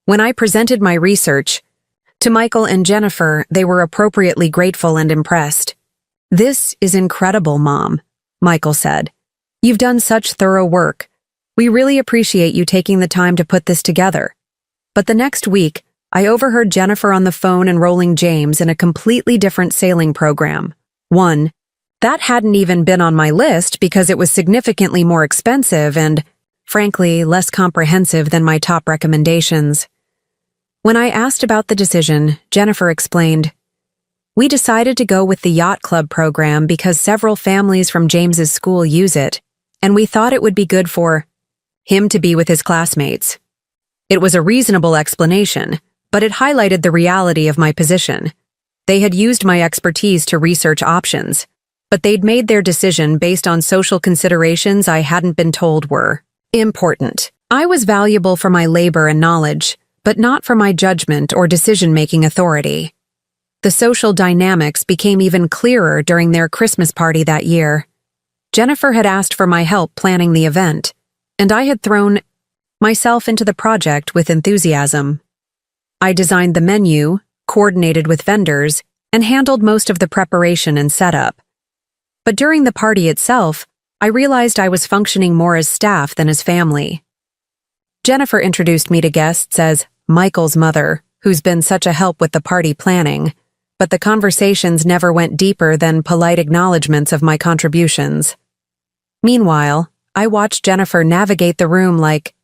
When I presented my research to Michael and Jennifer, they were appropriately grateful and impressed. "This is incredible, Mom," Michael said. "You've done such thorough work. We really appreciate you taking the time to put this together." But the next week, I overheard Jennifer on the phone enrolling James in a completely different sailing program. One that hadn't even been on my list because it was significantly more expensive and, frankly, less comprehensive than my top recommendations. When I asked about the decision, Jennifer explained, "We decided to go with the Yacht Club program because several families from James's school use it, and we thought it would be good for him to be with his classmates." It was a reasonable explanation, but it highlighted the reality of my position. They had used my expertise to research options, but they'd made their decision based on social considerations I hadn't been told were important. I was valuable for my labor and knowledge, but not for my judgment or decision-making authority. The social dynamics became even clearer during their Christmas party that year. Jennifer had asked for my help planning the event, and I had thrown myself into the project with enthusiasm. I designed the menu, coordinated with vendors, and handled most of the preparation and setup. But during the party itself, I realized I was functioning more as staff than as family. Jennifer introduced me to guests as Michael's mother, who's been such a help with the party planning, but the conversations never went deeper than polite acknowledgments of my contributions. Meanwhile, I watched Jennifer navigate the room like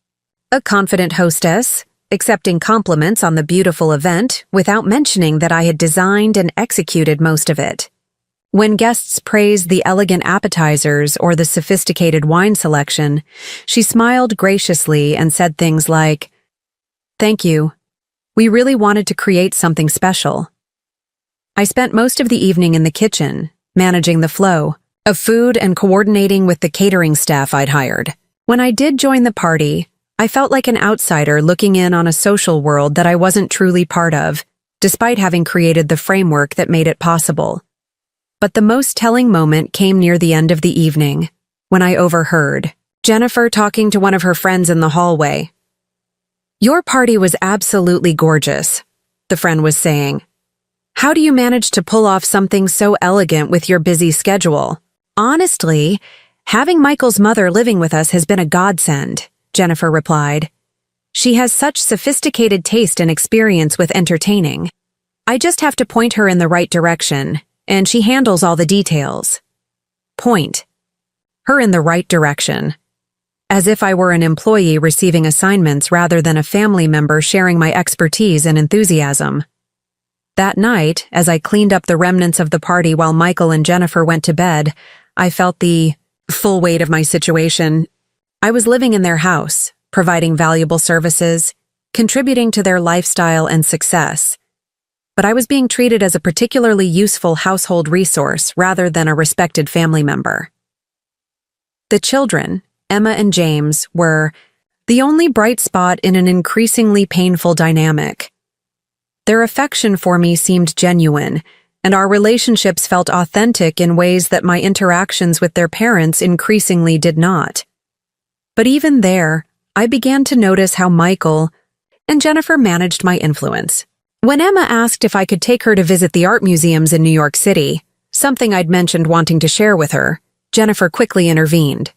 a confident hostess, accepting compliments on the beautiful event without mentioning that I had designed and executed most of it. When guests praised the elegant appetizers or the sophisticated wine selection, she smiled graciously and said things like, "Thank you. We really wanted to create something special." I spent most of the evening in the kitchen, managing the flow of food and coordinating with the catering staff I'd hired. When I did join the party, I felt like an outsider looking in on a social world that I wasn't truly part of, despite having created the framework that made it possible. But the most telling moment came near the end of the evening, when I overheard Jennifer talking to one of her friends in the hallway. "Your party was absolutely gorgeous," the friend was saying. "How do you manage to pull off something so elegant with your busy schedule?" "Honestly, having Michael's mother living with us has been a godsend," Jennifer replied. "She has such sophisticated taste and experience with entertaining. I just have to point her in the right direction, and she handles all the details." Point her in the right direction. As if I were an employee receiving assignments rather than a family member sharing my expertise and enthusiasm. That night, as I cleaned up the remnants of the party while Michael and Jennifer went to bed, I felt the full weight of my situation. I was living in their house, providing valuable services, contributing to their lifestyle and success. But I was being treated as a particularly useful household resource rather than a respected family member. The children, Emma and James, were the only bright spot in an increasingly painful dynamic. Their affection for me seemed genuine, and our relationships felt authentic in ways that my interactions with their parents increasingly did not. But even there, I began to notice how Michael and Jennifer managed my influence. When Emma asked if I could take her to visit the art museums in New York City, something I'd mentioned wanting to share with her, Jennifer quickly intervened.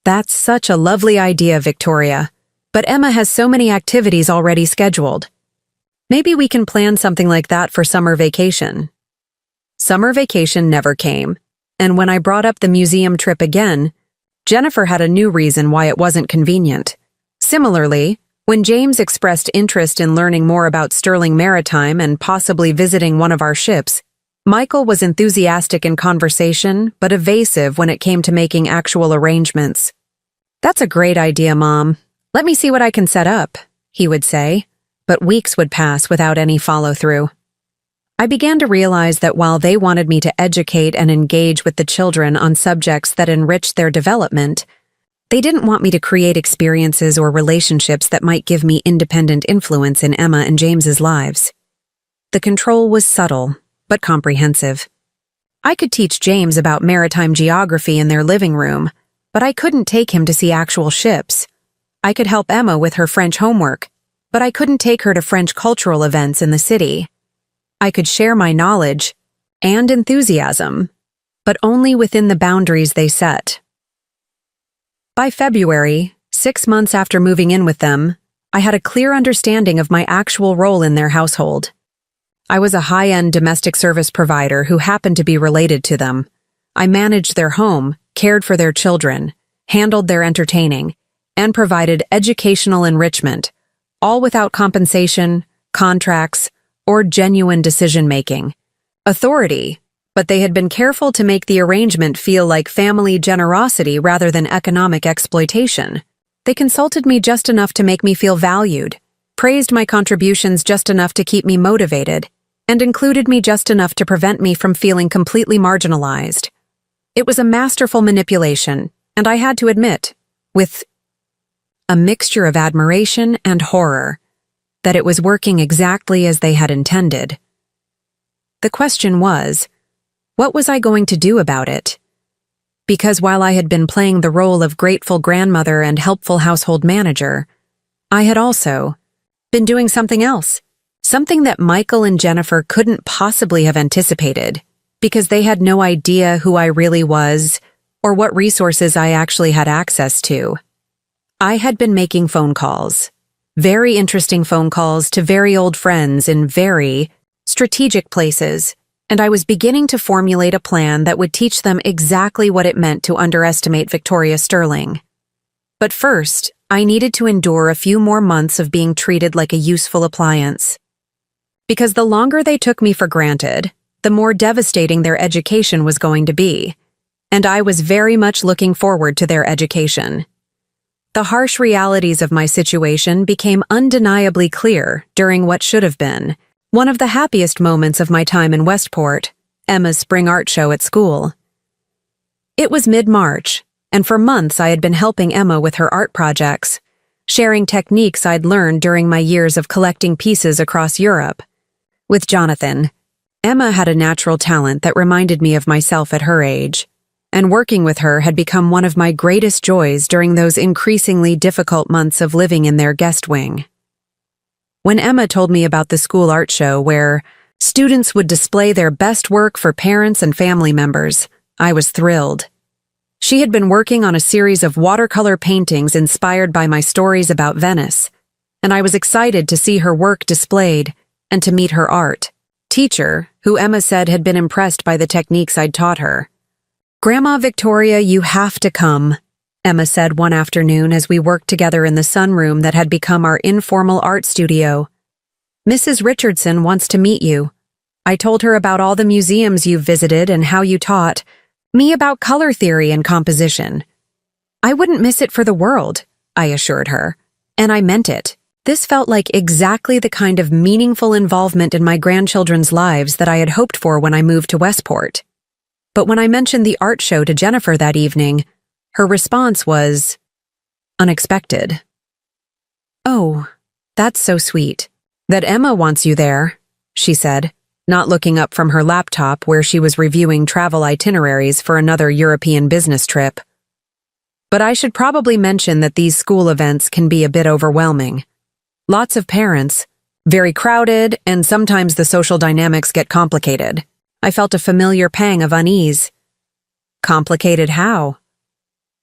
"That's such a lovely idea, Victoria, but Emma has so many activities already scheduled. Maybe we can plan something like that for summer vacation." Summer vacation never came, and when I brought up the museum trip again, Jennifer had a new reason why it wasn't convenient. Similarly, when James expressed interest in learning more about Sterling Maritime and possibly visiting one of our ships, Michael was enthusiastic in conversation but evasive when it came to making actual arrangements. "That's a great idea, Mom. Let me see what I can set up," he would say, but weeks would pass without any follow-through. I began to realize that while they wanted me to educate and engage with the children on subjects that enriched their development, they didn't want me to create experiences or relationships that might give me independent influence in Emma and James's lives. The control was subtle, but comprehensive. I could teach James about maritime geography in their living room, but I couldn't take him to see actual ships. I could help Emma with her French homework, but I couldn't take her to French cultural events in the city. I could share my knowledge and enthusiasm, but only within the boundaries they set. By February, 6 months after moving in with them, I had a clear understanding of my actual role in their household. I was a high-end domestic service provider who happened to be related to them. I managed their home, cared for their children, handled their entertaining, and provided educational enrichment, all without compensation, contracts, or genuine decision-making. Authority, but they had been careful to make the arrangement feel like family generosity rather than economic exploitation. They consulted me just enough to make me feel valued, praised my contributions just enough to keep me motivated, and included me just enough to prevent me from feeling completely marginalized. It was a masterful manipulation, and I had to admit, with a mixture of admiration and horror, that it was working exactly as they had intended. The question was, what was I going to do about it? Because while I had been playing the role of grateful grandmother and helpful household manager, I had also been doing something else. Something that Michael and Jennifer couldn't possibly have anticipated, because they had no idea who I really was or what resources I actually had access to. I had been making phone calls, very interesting phone calls to very old friends in very strategic places, and I was beginning to formulate a plan that would teach them exactly what it meant to underestimate Victoria Sterling. But first, I needed to endure a few more months of being treated like a useful appliance. Because the longer they took me for granted, the more devastating their education was going to be, and I was very much looking forward to their education. The harsh realities of my situation became undeniably clear during what should have been one of the happiest moments of my time in Westport, Emma's spring art show at school. It was mid-March, and for months I had been helping Emma with her art projects, sharing techniques I'd learned during my years of collecting pieces across Europe. With Jonathan, Emma had a natural talent that reminded me of myself at her age, and working with her had become one of my greatest joys during those increasingly difficult months of living in their guest wing. When Emma told me about the school art show where students would display their best work for parents and family members, I was thrilled. She had been working on a series of watercolor paintings inspired by my stories about Venice, and I was excited to see her work displayed and to meet her art teacher, who Emma said had been impressed by the techniques I'd taught her. "Grandma Victoria, you have to come," Emma said one afternoon as we worked together in the sunroom that had become our informal art studio. "Mrs. Richardson wants to meet you. I told her about all the museums you've visited and how you taught me about color theory and composition. I wouldn't miss it for the world," I assured her, and I meant it. This felt like exactly the kind of meaningful involvement in my grandchildren's lives that I had hoped for when I moved to Westport. But when I mentioned the art show to Jennifer that evening, her response was unexpected. "Oh, that's so sweet. That Emma wants you there," she said, not looking up from her laptop where she was reviewing travel itineraries for another European business trip. "But I should probably mention that these school events can be a bit overwhelming. Lots of parents, very crowded, and sometimes the social dynamics get complicated." I felt a familiar pang of unease. "Complicated how?"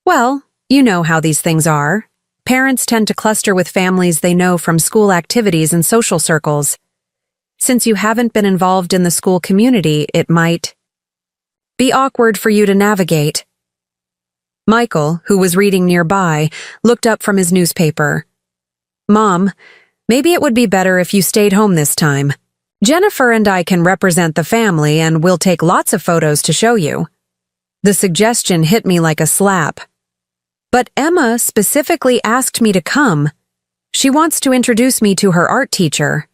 "Well, you know how these things are. Parents tend to cluster with families they know from school activities and social circles. Since you haven't been involved in the school community, it might be awkward for you to navigate." Michael, who was reading nearby, looked up from his newspaper. "Mom, maybe it would be better if you stayed home this time. Jennifer and I can represent the family and we'll take lots of photos to show you." The suggestion hit me like a slap. "But Emma specifically asked me to come. She wants to introduce me to her art teacher."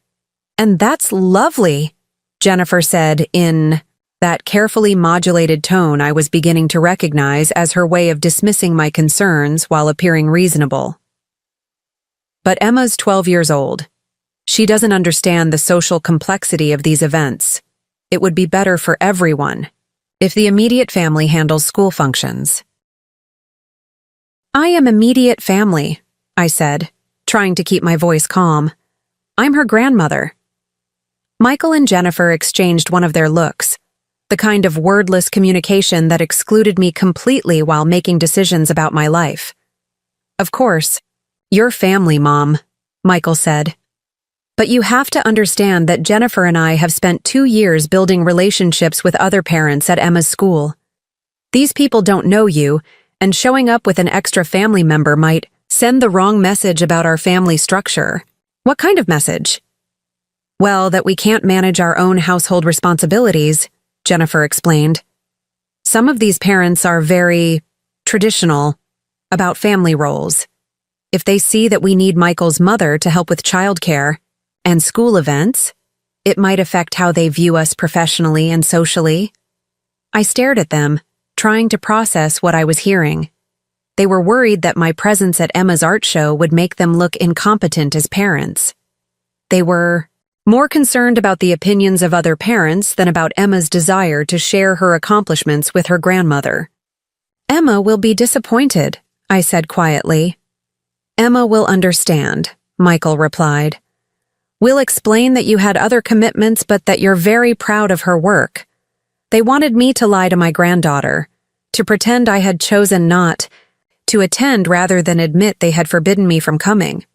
"And that's lovely," Jennifer said in that carefully modulated tone I was beginning to recognize as her way of dismissing my concerns while appearing reasonable. "But Emma's 12 years old. She doesn't understand the social complexity of these events. It would be better for everyone if the immediate family handles school functions." "I am immediate family," I said, trying to keep my voice calm. "I'm her grandmother." Michael and Jennifer exchanged one of their looks, the kind of wordless communication that excluded me completely while making decisions about my life. "Of course, you're family, Mom," Michael said. "But you have to understand that Jennifer and I have spent 2 years building relationships with other parents at Emma's school. These people don't know you, and showing up with an extra family member might send the wrong message about our family structure." "What kind of message?" "Well, that we can't manage our own household responsibilities," Jennifer explained. "Some of these parents are very traditional about family roles. If they see that we need Michael's mother to help with childcare and school events, it might affect how they view us professionally and socially." I stared at them, trying to process what I was hearing. They were worried that my presence at Emma's art show would make them look incompetent as parents. They were more concerned about the opinions of other parents than about Emma's desire to share her accomplishments with her grandmother. "Emma will be disappointed," I said quietly. "Emma will understand," Michael replied. "We'll explain that you had other commitments but that you're very proud of her work. They wanted me to lie to my granddaughter, to pretend I had chosen not to attend rather than admit they had forbidden me from coming."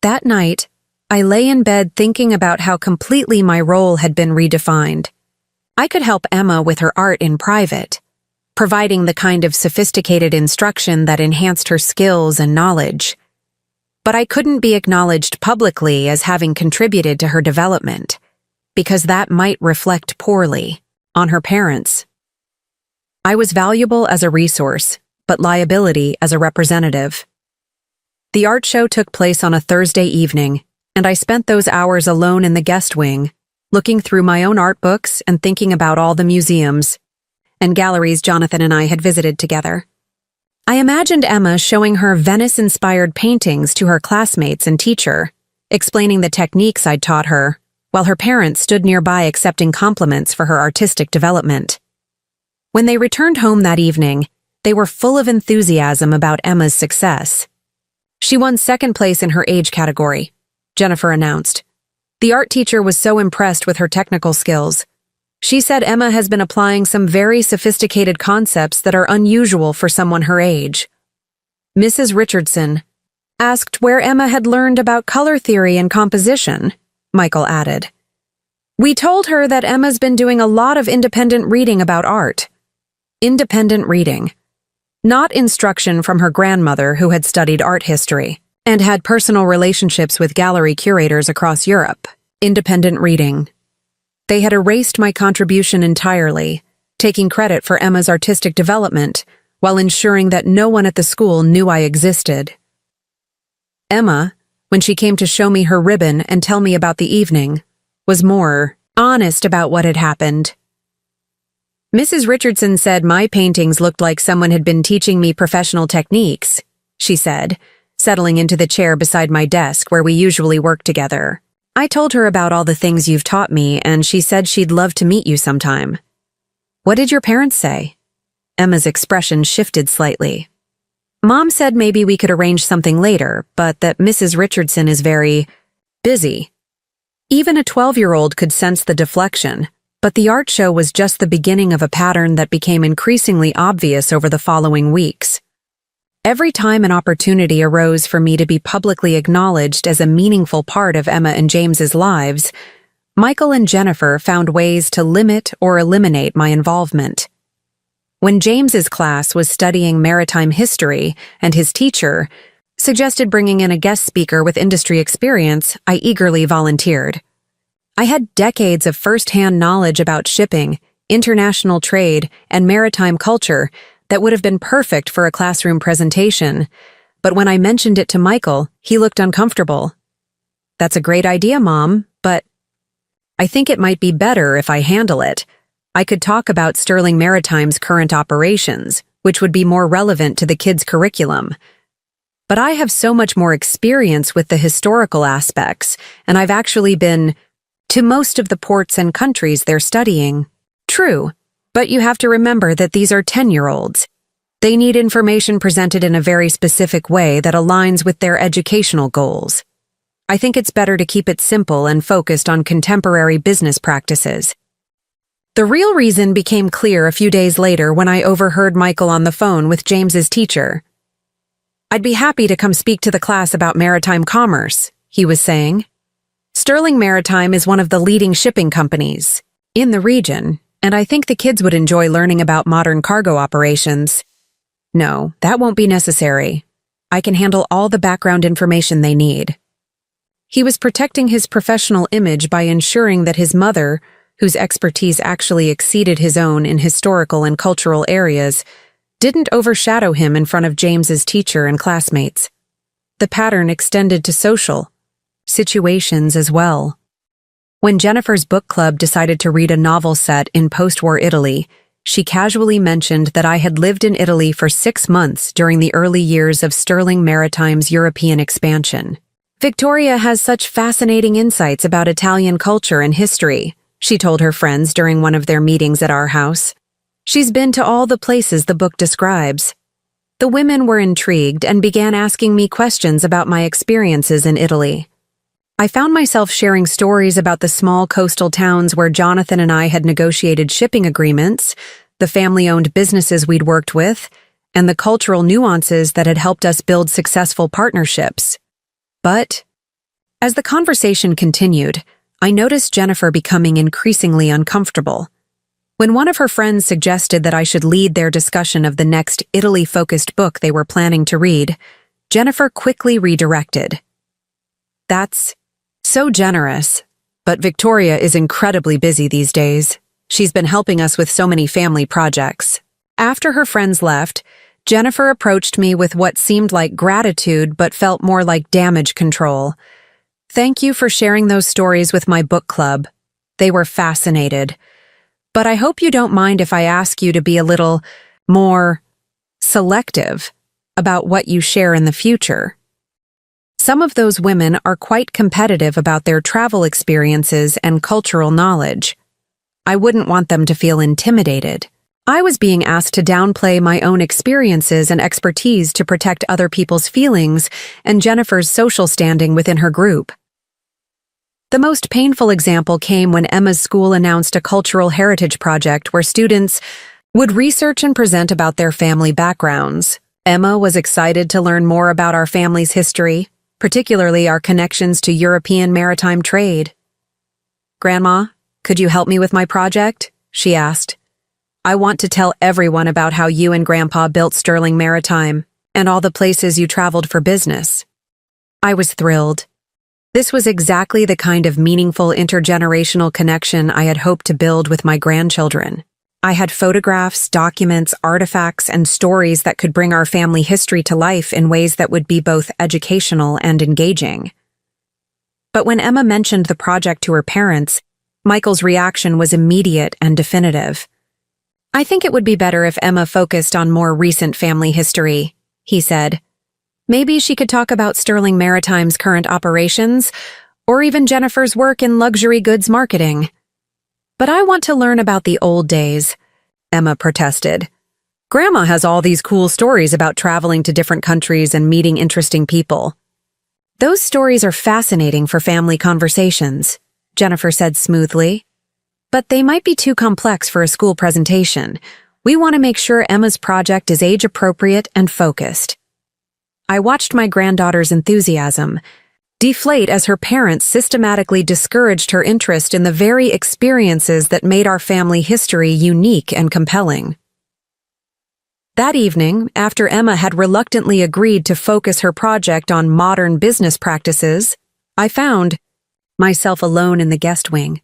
That night, I lay in bed thinking about how completely my role had been redefined. I could help Emma with her art in private, providing the kind of sophisticated instruction that enhanced her skills and knowledge. But I couldn't be acknowledged publicly as having contributed to her development, because that might reflect poorly on her parents. I was valuable as a resource, but liability as a representative. The art show took place on a Thursday evening, and I spent those hours alone in the guest wing, looking through my own art books and thinking about all the museums and galleries Jonathan and I had visited together. I imagined Emma showing her Venice-inspired paintings to her classmates and teacher, explaining the techniques I'd taught her, while her parents stood nearby accepting compliments for her artistic development. When they returned home that evening, they were full of enthusiasm about Emma's success. She won second place in her age category, Jennifer announced. The art teacher was so impressed with her technical skills. She said Emma has been applying some very sophisticated concepts that are unusual for someone her age. Mrs. Richardson asked where Emma had learned about color theory and composition, Michael added. We told her that Emma's been doing a lot of independent reading about art. Independent reading. Not instruction from her grandmother who had studied art history and had personal relationships with gallery curators across Europe. Independent reading. They had erased my contribution entirely, taking credit for Emma's artistic development while ensuring that no one at the school knew I existed. Emma, when she came to show me her ribbon and tell me about the evening, was more honest about what had happened. Mrs. Richardson said my paintings looked like someone had been teaching me professional techniques, she said, settling into the chair beside my desk where we usually work together. I told her about all the things you've taught me, and she said she'd love to meet you sometime. What did your parents say? Emma's expression shifted slightly. Mom said maybe we could arrange something later, but that Mrs. Richardson is very busy. Even a 12-year-old could sense the deflection, but the art show was just the beginning of a pattern that became increasingly obvious over the following weeks. Every time an opportunity arose for me to be publicly acknowledged as a meaningful part of Emma and James's lives, Michael and Jennifer found ways to limit or eliminate my involvement. When James's class was studying maritime history and his teacher suggested bringing in a guest speaker with industry experience, I eagerly volunteered. I had decades of first-hand knowledge about shipping, international trade, and maritime culture that would have been perfect for a classroom presentation, but when I mentioned it to Michael, he looked uncomfortable. That's a great idea, Mom, but I think it might be better if I handle it. I could talk about Sterling Maritime's current operations, which would be more relevant to the kids' curriculum. But I have so much more experience with the historical aspects, and I've actually been to most of the ports and countries they're studying. True. But you have to remember that these are 10-year-olds. They need information presented in a very specific way that aligns with their educational goals. I think it's better to keep it simple and focused on contemporary business practices. The real reason became clear a few days later when I overheard Michael on the phone with James's teacher. I'd be happy to come speak to the class about maritime commerce, he was saying. Sterling Maritime is one of the leading shipping companies in the region, and I think the kids would enjoy learning about modern cargo operations. No, that won't be necessary. I can handle all the background information they need. He was protecting his professional image by ensuring that his mother, whose expertise actually exceeded his own in historical and cultural areas, didn't overshadow him in front of James's teacher and classmates. The pattern extended to social situations as well. When Jennifer's book club decided to read a novel set in post-war Italy, she casually mentioned that I had lived in Italy for 6 months during the early years of Sterling Maritime's European expansion. Victoria has such fascinating insights about Italian culture and history, she told her friends during one of their meetings at our house. She's been to all the places the book describes. The women were intrigued and began asking me questions about my experiences in Italy. I found myself sharing stories about the small coastal towns where Jonathan and I had negotiated shipping agreements, the family-owned businesses we'd worked with, and the cultural nuances that had helped us build successful partnerships. But, as the conversation continued, I noticed Jennifer becoming increasingly uncomfortable. When one of her friends suggested that I should lead their discussion of the next Italy-focused book they were planning to read, Jennifer quickly redirected. That's so generous, but Victoria is incredibly busy these days. She's been helping us with so many family projects. After her friends left, Jennifer approached me with what seemed like gratitude but felt more like damage control. Thank you for sharing those stories with my book club. They were fascinated. But I hope you don't mind if I ask you to be a little more selective about what you share in the future. Some of those women are quite competitive about their travel experiences and cultural knowledge. I wouldn't want them to feel intimidated. I was being asked to downplay my own experiences and expertise to protect other people's feelings and Jennifer's social standing within her group. The most painful example came when Emma's school announced a cultural heritage project where students would research and present about their family backgrounds. Emma was excited to learn more about our family's history, particularly our connections to European maritime trade. "Grandma, could you help me with my project?" she asked. "I want to tell everyone about how you and Grandpa built Sterling Maritime and all the places you traveled for business." I was thrilled. This was exactly the kind of meaningful intergenerational connection I had hoped to build with my grandchildren. I had photographs, documents, artifacts, and stories that could bring our family history to life in ways that would be both educational and engaging. But when Emma mentioned the project to her parents, Michael's reaction was immediate and definitive. "I think it would be better if Emma focused on more recent family history," he said. "Maybe she could talk about Sterling Maritime's current operations, or even Jennifer's work in luxury goods marketing." "But I want to learn about the old days," Emma protested. "Grandma has all these cool stories about traveling to different countries and meeting interesting people." "Those stories are fascinating for family conversations," Jennifer said smoothly. "But they might be too complex for a school presentation. We want to make sure Emma's project is age-appropriate and focused." I watched my granddaughter's enthusiasm deflate as her parents systematically discouraged her interest in the very experiences that made our family history unique and compelling. That evening, after Emma had reluctantly agreed to focus her project on modern business practices, I found myself alone in the guest wing,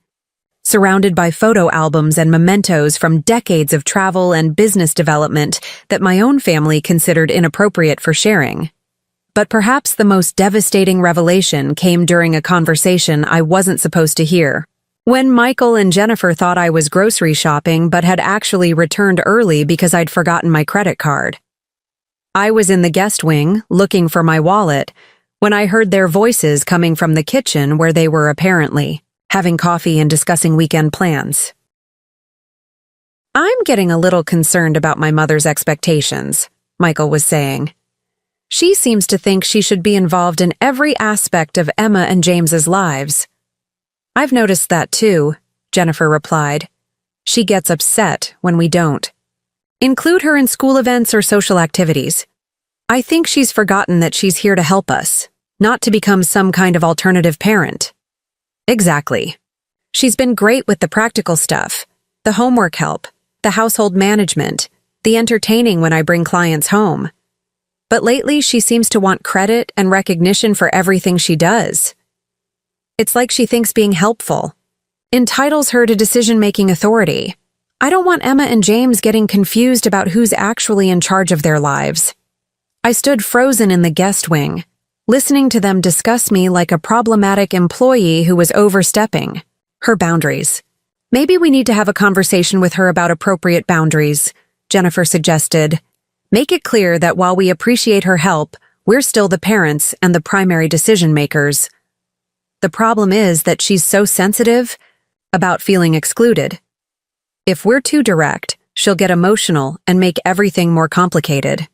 surrounded by photo albums and mementos from decades of travel and business development that my own family considered inappropriate for sharing. But perhaps the most devastating revelation came during a conversation I wasn't supposed to hear. When Michael and Jennifer thought I was grocery shopping but had actually returned early because I'd forgotten my credit card. I was in the guest wing, looking for my wallet, when I heard their voices coming from the kitchen where they were apparently having coffee and discussing weekend plans. "I'm getting a little concerned about my mother's expectations," Michael was saying. "She seems to think she should be involved in every aspect of Emma and James's lives." "I've noticed that too," Jennifer replied. "She gets upset when we don't. Include her in school events or social activities. I think she's forgotten that she's here to help us, not to become some kind of alternative parent." "Exactly. She's been great with the practical stuff, the homework help, the household management, the entertaining when I bring clients home. But lately she seems to want credit and recognition for everything she does. It's like she thinks being helpful entitles her to decision-making authority. I don't want Emma and James getting confused about who's actually in charge of their lives." I stood frozen in the guest wing, listening to them discuss me like a problematic employee who was overstepping her boundaries. "Maybe we need to have a conversation with her about appropriate boundaries," Jennifer suggested. "Make it clear that while we appreciate her help, we're still the parents and the primary decision-makers. The problem is that she's so sensitive about feeling excluded. If we're too direct, she'll get emotional and make everything more complicated.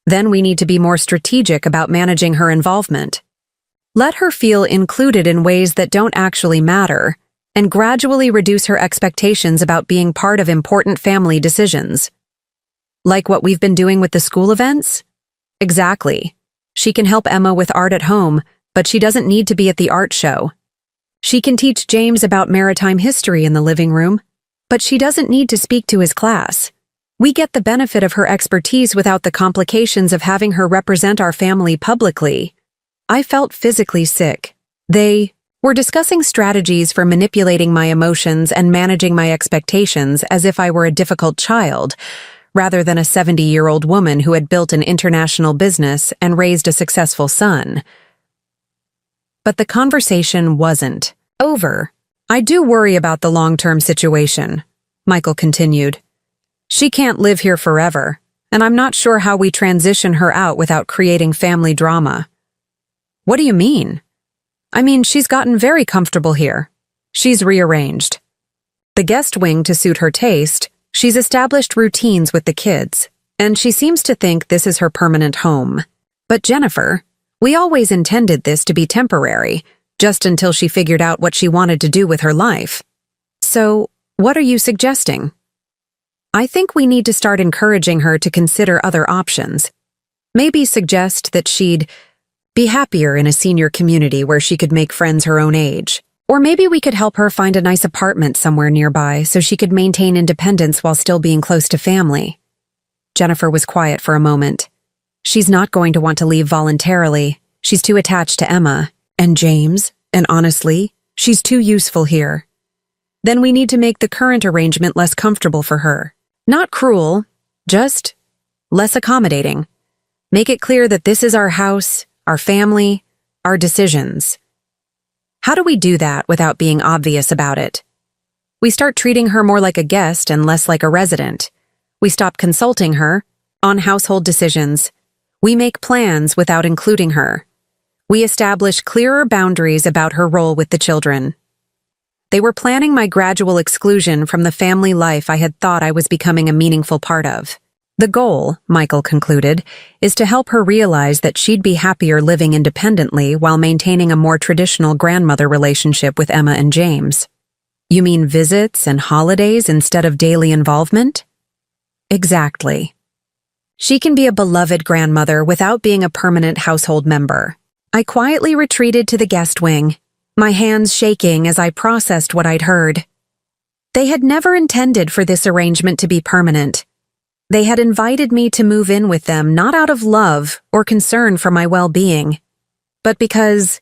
Then we need to be more strategic about managing her involvement. Let her feel included in ways that don't actually matter, and gradually reduce her expectations about being part of important family decisions." "Like what we've been doing with the school events?" "Exactly. She can help Emma with art at home, but she doesn't need to be at the art show. She can teach James about maritime history in the living room, but she doesn't need to speak to his class. We get the benefit of her expertise without the complications of having her represent our family publicly." I felt physically sick. They were discussing strategies for manipulating my emotions and managing my expectations as if I were a difficult child, rather than a 70-year-old woman who had built an international business and raised a successful son. But the conversation wasn't over. I do worry about the long-term situation, Michael continued. She can't live here forever, and I'm not sure how we transition her out without creating family drama. What do you mean? I mean, she's gotten very comfortable here. She's rearranged the guest wing to suit her taste. She's established routines with the kids, and she seems to think this is her permanent home. But Jennifer, we always intended this to be temporary, just until she figured out what she wanted to do with her life. So, what are you suggesting? I think we need to start encouraging her to consider other options. Maybe suggest that she'd be happier in a senior community where she could make friends her own age. Or maybe we could help her find a nice apartment somewhere nearby so she could maintain independence while still being close to family. Jennifer was quiet for a moment. She's not going to want to leave voluntarily. She's too attached to Emma and James, and honestly, she's too useful here. Then we need to make the current arrangement less comfortable for her. Not cruel, just less accommodating. Make it clear that this is our house, our family, our decisions. How do we do that without being obvious about it? We start treating her more like a guest and less like a resident. We stop consulting her on household decisions. We make plans without including her. We establish clearer boundaries about her role with the children. They were planning my gradual exclusion from the family life I had thought I was becoming a meaningful part of. The goal, Michael concluded, is to help her realize that she'd be happier living independently while maintaining a more traditional grandmother relationship with Emma and James. You mean visits and holidays instead of daily involvement? Exactly. She can be a beloved grandmother without being a permanent household member. I quietly retreated to the guest wing, my hands shaking as I processed what I'd heard. They had never intended for this arrangement to be permanent. They had invited me to move in with them not out of love or concern for my well-being, but because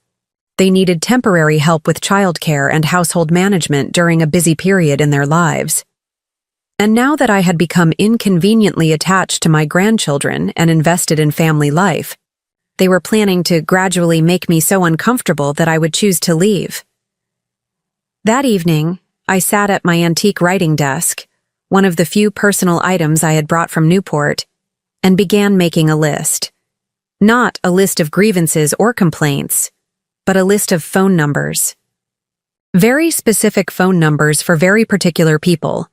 they needed temporary help with childcare and household management during a busy period in their lives. And now that I had become inconveniently attached to my grandchildren and invested in family life, they were planning to gradually make me so uncomfortable that I would choose to leave. That evening, I sat at my antique writing desk, one of the few personal items I had brought from Newport, and began making a list. Not a list of grievances or complaints, but a list of phone numbers. Very specific phone numbers for very particular people.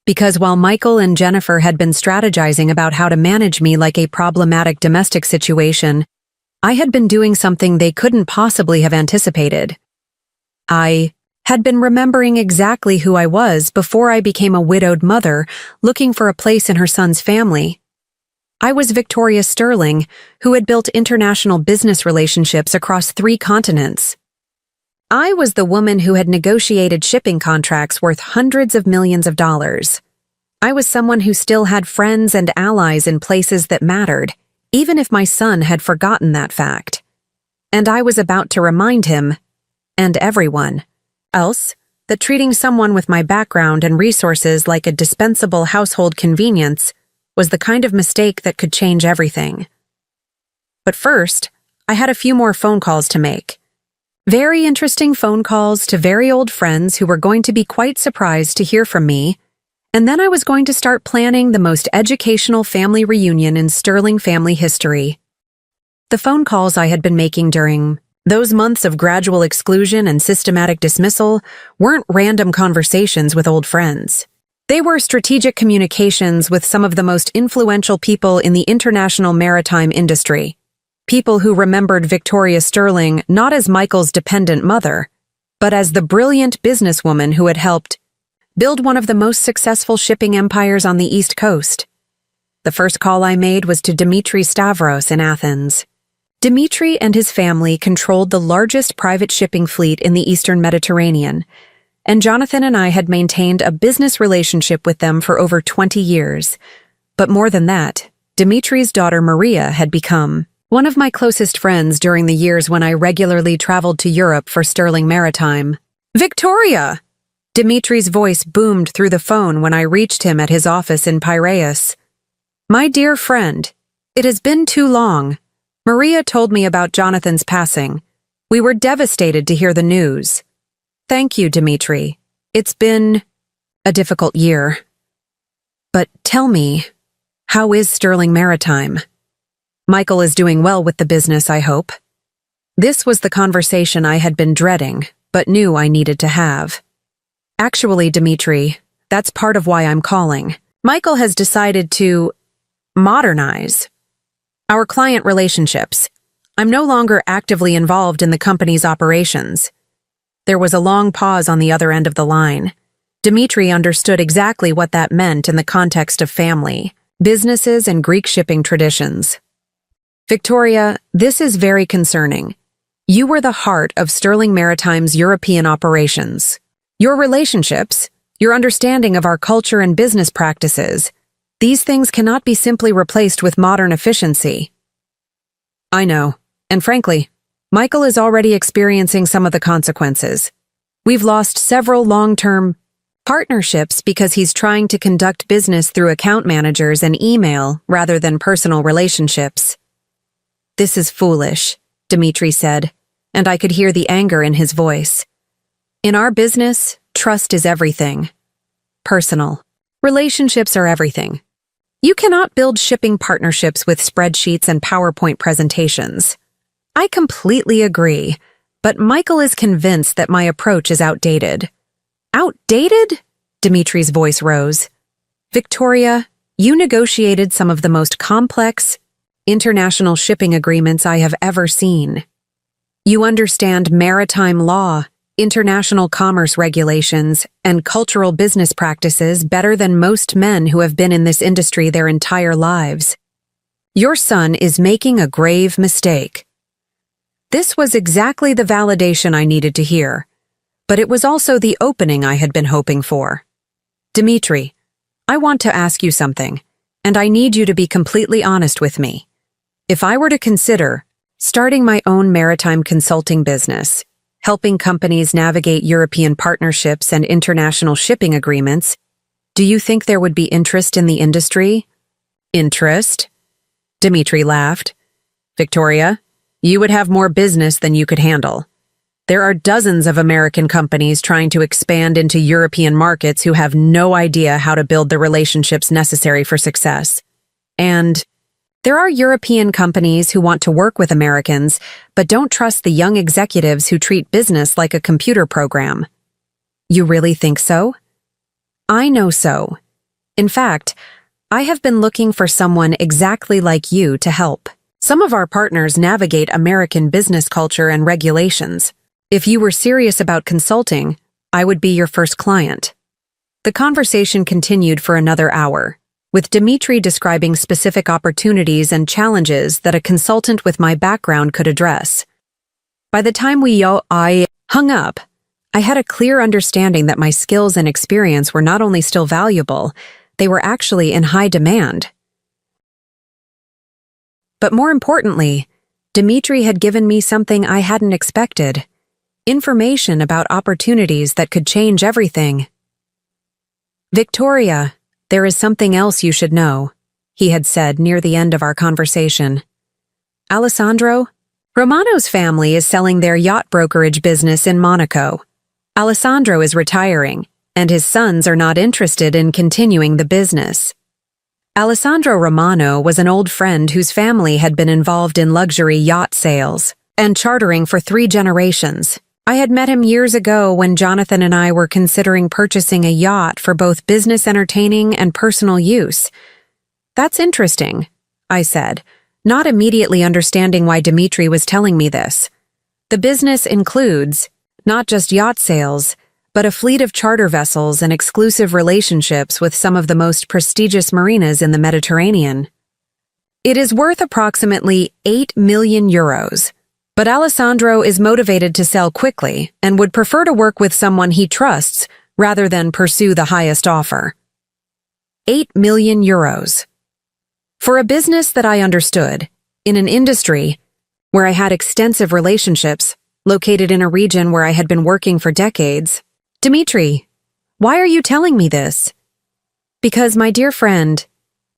Because while Michael and Jennifer had been strategizing about how to manage me like a problematic domestic situation, I had been doing something they couldn't possibly have anticipated. I had been remembering exactly who I was before I became a widowed mother looking for a place in her son's family. I was Victoria Sterling, who had built international business relationships across 3 continents. I was the woman who had negotiated shipping contracts worth hundreds of millions of dollars. I was someone who still had friends and allies in places that mattered, even if my son had forgotten that fact. And I was about to remind him, and everyone else, that treating someone with my background and resources like a dispensable household convenience was the kind of mistake that could change everything. But first, I had a few more phone calls to make. Very interesting phone calls to very old friends who were going to be quite surprised to hear from me, and then I was going to start planning the most educational family reunion in Sterling family history. The phone calls I had been making during those months of gradual exclusion and systematic dismissal weren't random conversations with old friends. They were strategic communications with some of the most influential people in the international maritime industry. People who remembered Victoria Sterling not as Michael's dependent mother, but as the brilliant businesswoman who had helped build one of the most successful shipping empires on the East Coast. The first call I made was to Dimitri Stavros in Athens. Dimitri and his family controlled the largest private shipping fleet in the Eastern Mediterranean, and Jonathan and I had maintained a business relationship with them for over 20 years. But more than that, Dimitri's daughter Maria had become one of my closest friends during the years when I regularly traveled to Europe for Sterling Maritime. "Victoria!" Dimitri's voice boomed through the phone when I reached him at his office in Piraeus. "My dear friend, it has been too long. Maria told me about Jonathan's passing. We were devastated to hear the news." Thank you, Dimitri. It's been a difficult year. But tell me, how is Sterling Maritime? Michael is doing well with the business, I hope. This was the conversation I had been dreading, but knew I needed to have. Actually, Dimitri, that's part of why I'm calling. Michael has decided to modernize our client relationships. I'm no longer actively involved in the company's operations. There was a long pause on the other end of the line. Dimitri understood exactly what that meant in the context of family, businesses, and Greek shipping traditions. Victoria, this is very concerning. You were the heart of Sterling Maritime's European operations. Your relationships, your understanding of our culture and business practices, these things cannot be simply replaced with modern efficiency. I know, and frankly, Michael is already experiencing some of the consequences. We've lost several long-term partnerships because he's trying to conduct business through account managers and email rather than personal relationships. This is foolish, Dimitri said, and I could hear the anger in his voice. In our business, trust is everything. Personal. Relationships are everything. You cannot build shipping partnerships with spreadsheets and PowerPoint presentations. I completely agree, but Michael is convinced that my approach is outdated. Outdated? Dimitri's voice rose. Victoria, you negotiated some of the most complex international shipping agreements I have ever seen. You understand maritime law, international commerce regulations, and cultural business practices better than most men who have been in this industry their entire lives. Your son is making a grave mistake. This was exactly the validation I needed to hear, but it was also the opening I had been hoping for. Dimitri, I want to ask you something, and I need you to be completely honest with me. If I were to consider starting my own maritime consulting business, helping companies navigate European partnerships and international shipping agreements, do you think there would be interest in the industry? Interest? Dimitri laughed. Victoria, you would have more business than you could handle. There are dozens of American companies trying to expand into European markets who have no idea how to build the relationships necessary for success. And there are European companies who want to work with Americans, but don't trust the young executives who treat business like a computer program. You really think so? I know so. In fact, I have been looking for someone exactly like you to help. Some of our partners navigate American business culture and regulations. If you were serious about consulting, I would be your first client. The conversation continued for another hour, with Dimitri describing specific opportunities and challenges that a consultant with my background could address. By the time I hung up, I had a clear understanding that my skills and experience were not only still valuable, they were actually in high demand. But more importantly, Dimitri had given me something I hadn't expected: information about opportunities that could change everything. Victoria, there is something else you should know, he had said near the end of our conversation. Alessandro, Romano's family is selling their yacht brokerage business in Monaco. Alessandro is retiring, and his sons are not interested in continuing the business. Alessandro Romano was an old friend whose family had been involved in luxury yacht sales and chartering for 3 generations. I had met him years ago when Jonathan and I were considering purchasing a yacht for both business entertaining and personal use. That's interesting, I said, not immediately understanding why Dimitri was telling me this. The business includes not just yacht sales, but a fleet of charter vessels and exclusive relationships with some of the most prestigious marinas in the Mediterranean. It is worth approximately 8 million euros, but Alessandro is motivated to sell quickly and would prefer to work with someone he trusts rather than pursue the highest offer. 8 million euros. For a business that I understood, in an industry where I had extensive relationships, located in a region where I had been working for decades. Dimitri, why are you telling me this? Because, my dear friend,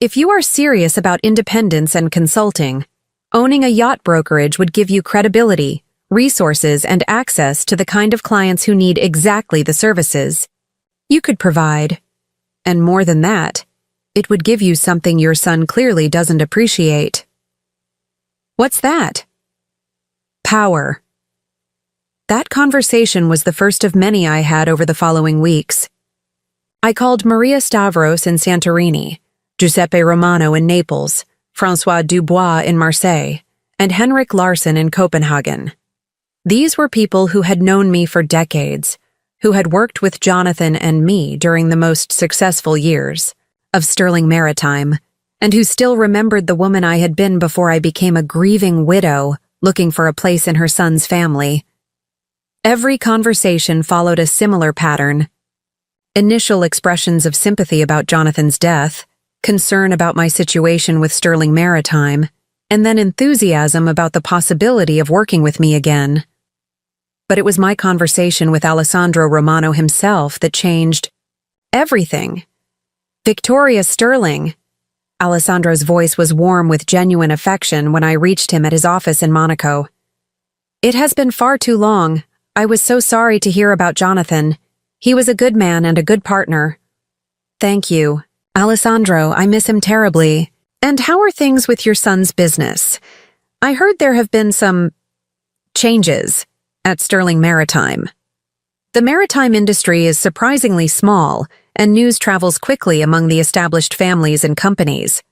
if you are serious about independence and consulting, owning a yacht brokerage would give you credibility, resources, and access to the kind of clients who need exactly the services you could provide. And more than that, it would give you something your son clearly doesn't appreciate. What's that? Power. That conversation was the first of many I had over the following weeks. I called Maria Stavros in Santorini, Giuseppe Romano in Naples, François Dubois in Marseille, and Henrik Larsson in Copenhagen. These were people who had known me for decades, who had worked with Jonathan and me during the most successful years of Sterling Maritime, and who still remembered the woman I had been before I became a grieving widow looking for a place in her son's family. Every conversation followed a similar pattern. Initial expressions of sympathy about Jonathan's death, concern about my situation with Sterling Maritime, and then enthusiasm about the possibility of working with me again. But it was my conversation with Alessandro Romano himself that changed everything. Victoria Sterling. Alessandro's voice was warm with genuine affection when I reached him at his office in Monaco. It has been far too long. I was so sorry to hear about Jonathan. He was a good man and a good partner. Thank you. Alessandro, I miss him terribly. And how are things with your son's business? I heard there have been some changes at Sterling Maritime. The maritime industry is surprisingly small, and news travels quickly among the established families and companies.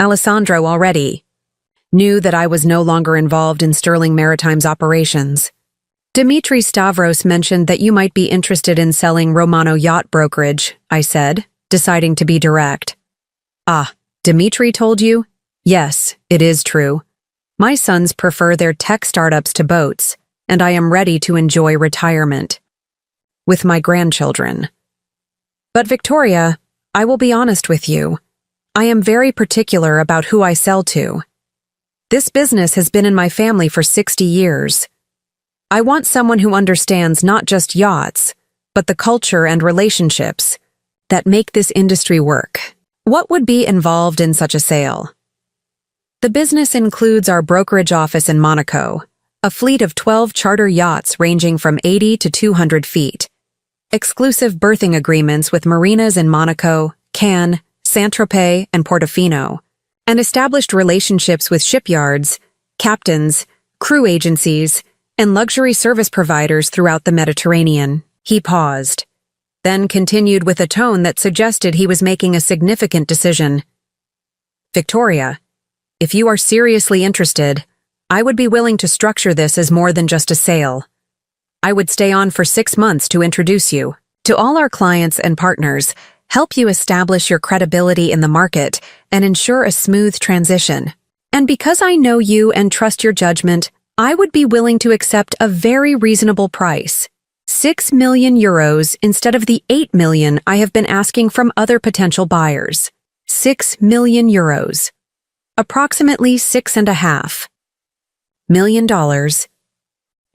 Alessandro already knew that I was no longer involved in Sterling Maritime's operations. Dimitri Stavros mentioned that you might be interested in selling Romano Yacht Brokerage, I said, deciding to be direct. Ah, Dimitri told you? Yes, it is true. My sons prefer their tech startups to boats, and I am ready to enjoy retirement with my grandchildren. But Victoria, I will be honest with you. I am very particular about who I sell to. This business has been in my family for 60 years. I want someone who understands not just yachts, but the culture and relationships that make this industry work. What would be involved in such a sale? The business includes our brokerage office in Monaco, a fleet of 12 charter yachts ranging from 80 to 200 feet, exclusive berthing agreements with marinas in Monaco, Cannes, Saint-Tropez, and Portofino, and established relationships with shipyards, captains, crew agencies, and luxury service providers throughout the Mediterranean. He paused, then continued with a tone that suggested he was making a significant decision. Victoria, if you are seriously interested, I would be willing to structure this as more than just a sale. I would stay on for 6 months to introduce you to all our clients and partners, help you establish your credibility in the market, and ensure a smooth transition. And because I know you and trust your judgment, I would be willing to accept a very reasonable price. 6 million euros instead of the 8 million I have been asking from other potential buyers. 6 million euros. Approximately $6.5 million.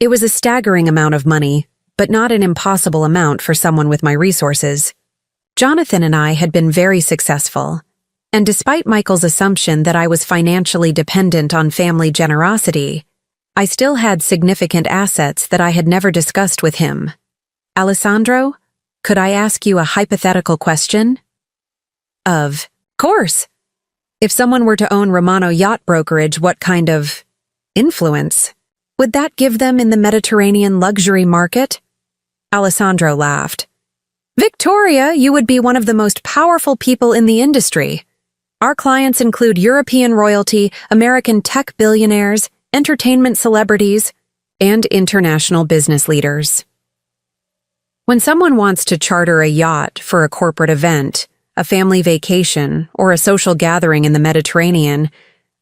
It was a staggering amount of money, but not an impossible amount for someone with my resources. Jonathan and I had been very successful, and despite Michael's assumption that I was financially dependent on family generosity, I still had significant assets that I had never discussed with him. Alessandro, could I ask you a hypothetical question? Of course. If someone were to own Romano Yacht Brokerage, what kind of influence would that give them in the Mediterranean luxury market? Alessandro laughed. Victoria, you would be one of the most powerful people in the industry. Our clients include European royalty, American tech billionaires, entertainment celebrities, and international business leaders. When someone wants to charter a yacht for a corporate event, a family vacation, or a social gathering in the Mediterranean,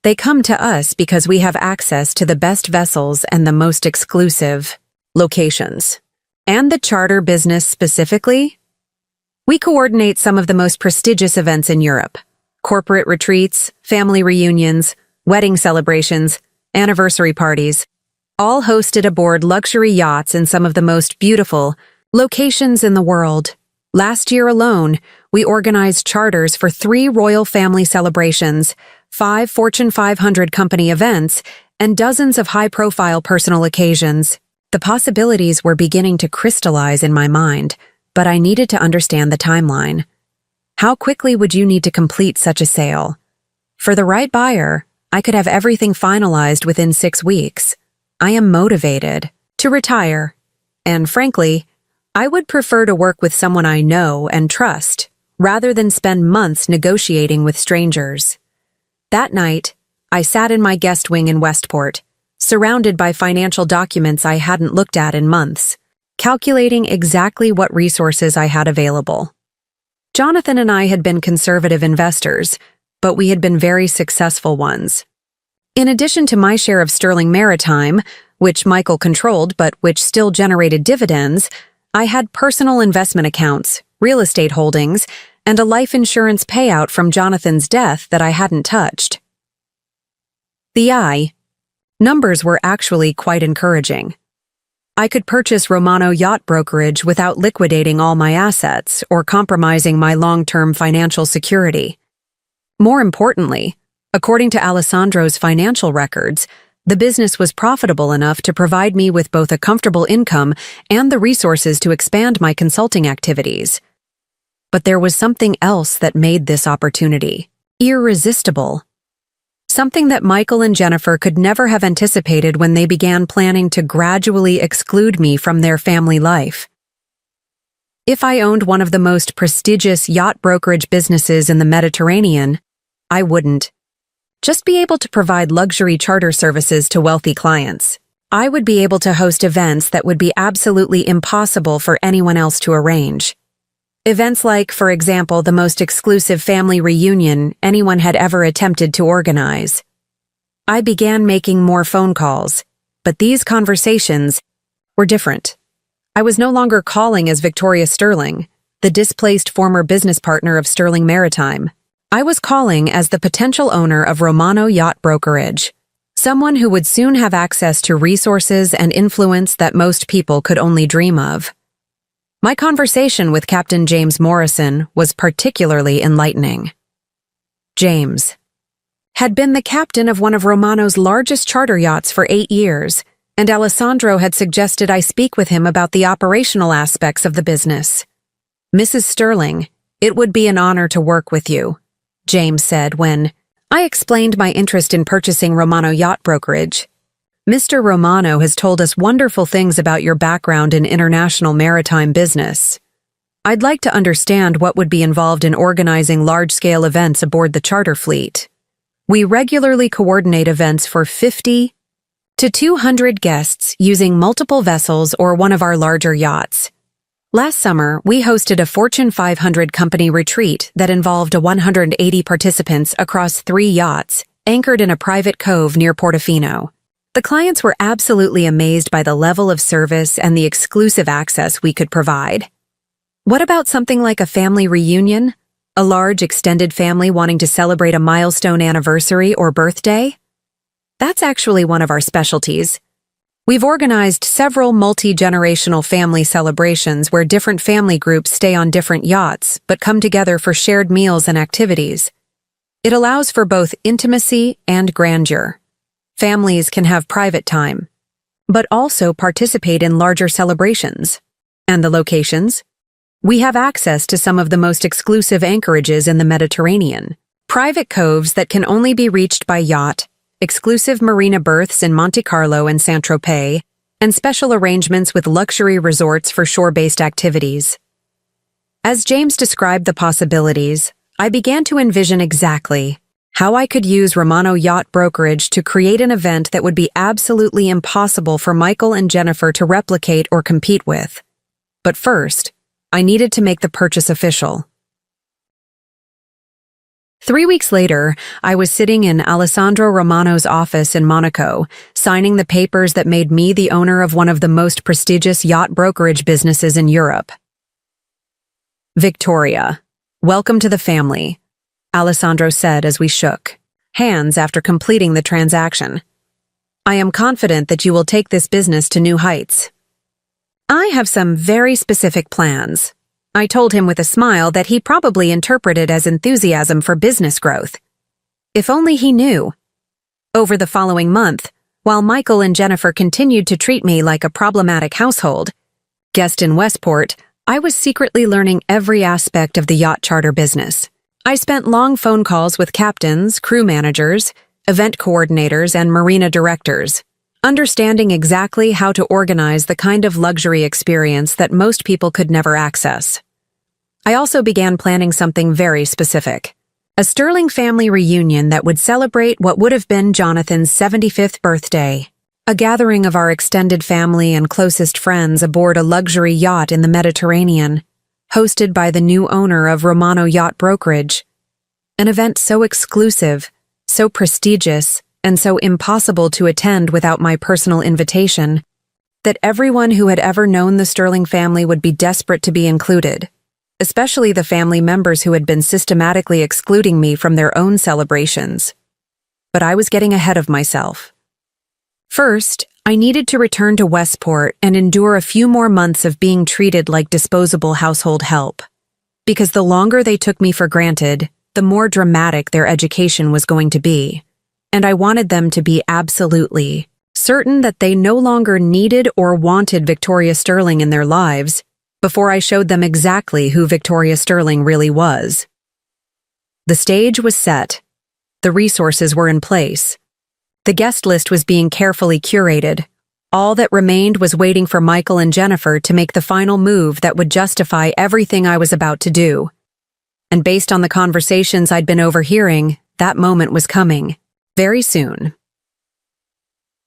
they come to us because we have access to the best vessels and the most exclusive locations. And the charter business specifically? We coordinate some of the most prestigious events in Europe: corporate retreats, family reunions, wedding celebrations, anniversary parties, all hosted aboard luxury yachts in some of the most beautiful locations in the world. Last year alone, we organized charters for 3 royal family celebrations, 5 Fortune 500 company events, and dozens of high-profile personal occasions. The possibilities were beginning to crystallize in my mind, but I needed to understand the timeline. How quickly would you need to complete such a sale? For the right buyer, I could have everything finalized within 6 weeks. I am motivated to retire, and frankly, I would prefer to work with someone I know and trust, rather than spend months negotiating with strangers. That night, I sat in my guest wing in Westport, surrounded by financial documents I hadn't looked at in months, calculating exactly what resources I had available. Jonathan and I had been conservative investors, but we had been very successful ones. In addition to my share of Sterling Maritime, which Michael controlled but which still generated dividends, I had personal investment accounts, real estate holdings, and a life insurance payout from Jonathan's death that I hadn't touched. The numbers were actually quite encouraging. I could purchase Romano Yacht Brokerage without liquidating all my assets or compromising my long-term financial security. More importantly, according to Alessandro's financial records, the business was profitable enough to provide me with both a comfortable income and the resources to expand my consulting activities. But there was something else that made this opportunity irresistible. Something that Michael and Jennifer could never have anticipated when they began planning to gradually exclude me from their family life. If I owned one of the most prestigious yacht brokerage businesses in the Mediterranean, I wouldn't just be able to provide luxury charter services to wealthy clients. I would be able to host events that would be absolutely impossible for anyone else to arrange. Events like, for example, the most exclusive family reunion anyone had ever attempted to organize. I began making more phone calls, but these conversations were different. I was no longer calling as Victoria Sterling, the displaced former business partner of Sterling Maritime. I was calling as the potential owner of Romano Yacht Brokerage, someone who would soon have access to resources and influence that most people could only dream of. My conversation with Captain James Morrison was particularly enlightening. James had been the captain of one of Romano's largest charter yachts for 8 years, and Alessandro had suggested I speak with him about the operational aspects of the business. "Mrs. Sterling, it would be an honor to work with you," James said when I explained my interest in purchasing Romano Yacht Brokerage. "Mr. Romano has told us wonderful things about your background in international maritime business. I'd like to understand what would be involved in organizing large-scale events aboard the charter fleet. We regularly coordinate events for 50 to 200 guests using multiple vessels or one of our larger yachts. Last summer, we hosted a Fortune 500 company retreat that involved 180 participants across 3 yachts, anchored in a private cove near Portofino. The clients were absolutely amazed by the level of service and the exclusive access we could provide. What about something like a family reunion? A large extended family wanting to celebrate a milestone anniversary or birthday? That's actually one of our specialties. We've organized several multi-generational family celebrations where different family groups stay on different yachts but come together for shared meals and activities. It allows for both intimacy and grandeur. Families can have private time, but also participate in larger celebrations. And the locations? We have access to some of the most exclusive anchorages in the Mediterranean, private coves that can only be reached by yacht, exclusive marina berths in Monte Carlo and Saint-Tropez, and special arrangements with luxury resorts for shore-based activities. As James described the possibilities, I began to envision exactly how I could use Romano Yacht Brokerage to create an event that would be absolutely impossible for Michael and Jennifer to replicate or compete with. But first, I needed to make the purchase official. 3 weeks later, I was sitting in Alessandro Romano's office in Monaco, signing the papers that made me the owner of one of the most prestigious yacht brokerage businesses in Europe. "Victoria, welcome to the family," Alessandro said as we shook hands after completing the transaction. "I am confident that you will take this business to new heights." "I have some very specific plans," I told him with a smile that he probably interpreted as enthusiasm for business growth. If only he knew. Over the following month, while Michael and Jennifer continued to treat me like a problematic household guest in Westport, I was secretly learning every aspect of the yacht charter business. I spent long phone calls with captains, crew managers, event coordinators, and marina directors, understanding exactly how to organize the kind of luxury experience that most people could never access. I also began planning something very specific. A Sterling family reunion that would celebrate what would have been Jonathan's 75th birthday. A gathering of our extended family and closest friends aboard a luxury yacht in the Mediterranean, hosted by the new owner of Romano Yacht Brokerage. An event so exclusive, so prestigious, and so impossible to attend without my personal invitation, that everyone who had ever known the Sterling family would be desperate to be included, especially the family members who had been systematically excluding me from their own celebrations. But I was getting ahead of myself. First, I needed to return to Westport and endure a few more months of being treated like disposable household help, because the longer they took me for granted, the more dramatic their education was going to be, and I wanted them to be absolutely certain that they no longer needed or wanted Victoria Sterling in their lives before I showed them exactly who Victoria Sterling really was. The stage was set. The resources were in place. The guest list was being carefully curated. All that remained was waiting for Michael and Jennifer to make the final move that would justify everything I was about to do. And based on the conversations I'd been overhearing, that moment was coming, very soon.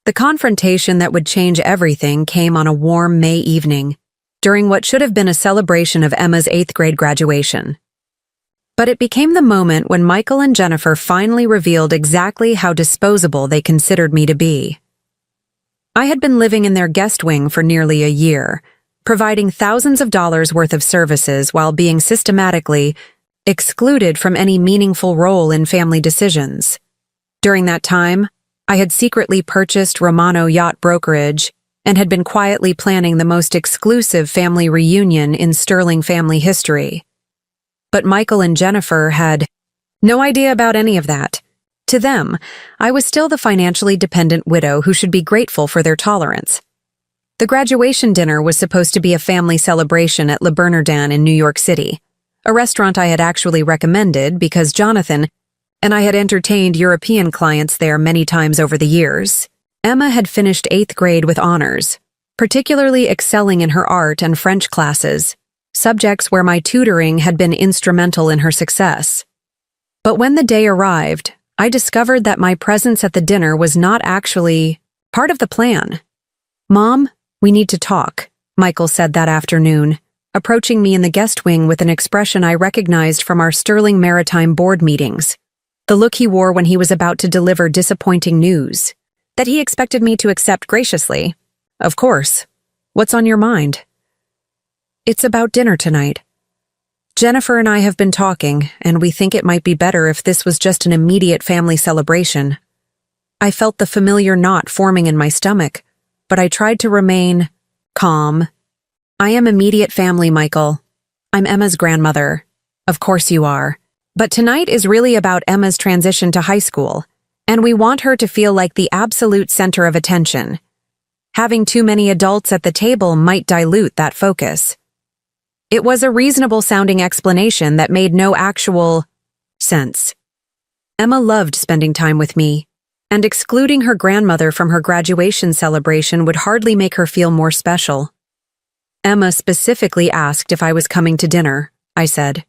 The confrontation that would change everything came on a warm May evening, during what should have been a celebration of Emma's 8th grade graduation. But it became the moment when Michael and Jennifer finally revealed exactly how disposable they considered me to be. I had been living in their guest wing for nearly a year, providing thousands of dollars worth of services while being systematically excluded from any meaningful role in family decisions. During that time, I had secretly purchased Romano Yacht Brokerage and had been quietly planning the most exclusive family reunion in Sterling family history. But Michael and Jennifer had no idea about any of that. To them, I was still the financially dependent widow who should be grateful for their tolerance. The graduation dinner was supposed to be a family celebration at Le Bernardin in New York City, a restaurant I had actually recommended because Jonathan and I had entertained European clients there many times over the years. Emma had finished 8th grade with honors, particularly excelling in her art and French classes, subjects where my tutoring had been instrumental in her success. But when the day arrived, I discovered that my presence at the dinner was not actually part of the plan. "Mom, we need to talk," Michael said that afternoon, approaching me in the guest wing with an expression I recognized from our Sterling Maritime board meetings, the look he wore when he was about to deliver disappointing news that he expected me to accept graciously. "Of course. What's on your mind?" "It's about dinner tonight. Jennifer and I have been talking, and we think it might be better if this was just an immediate family celebration." I felt the familiar knot forming in my stomach, but I tried to remain calm. "I am immediate family, Michael. I'm Emma's grandmother. Of course you are. But tonight is really about Emma's transition to high school, and we want her to feel like the absolute center of attention. Having too many adults at the table might dilute that focus." It was a reasonable-sounding explanation that made no actual sense. Emma loved spending time with me, and excluding her grandmother from her graduation celebration would hardly make her feel more special. "Emma specifically asked if I was coming to dinner," I said.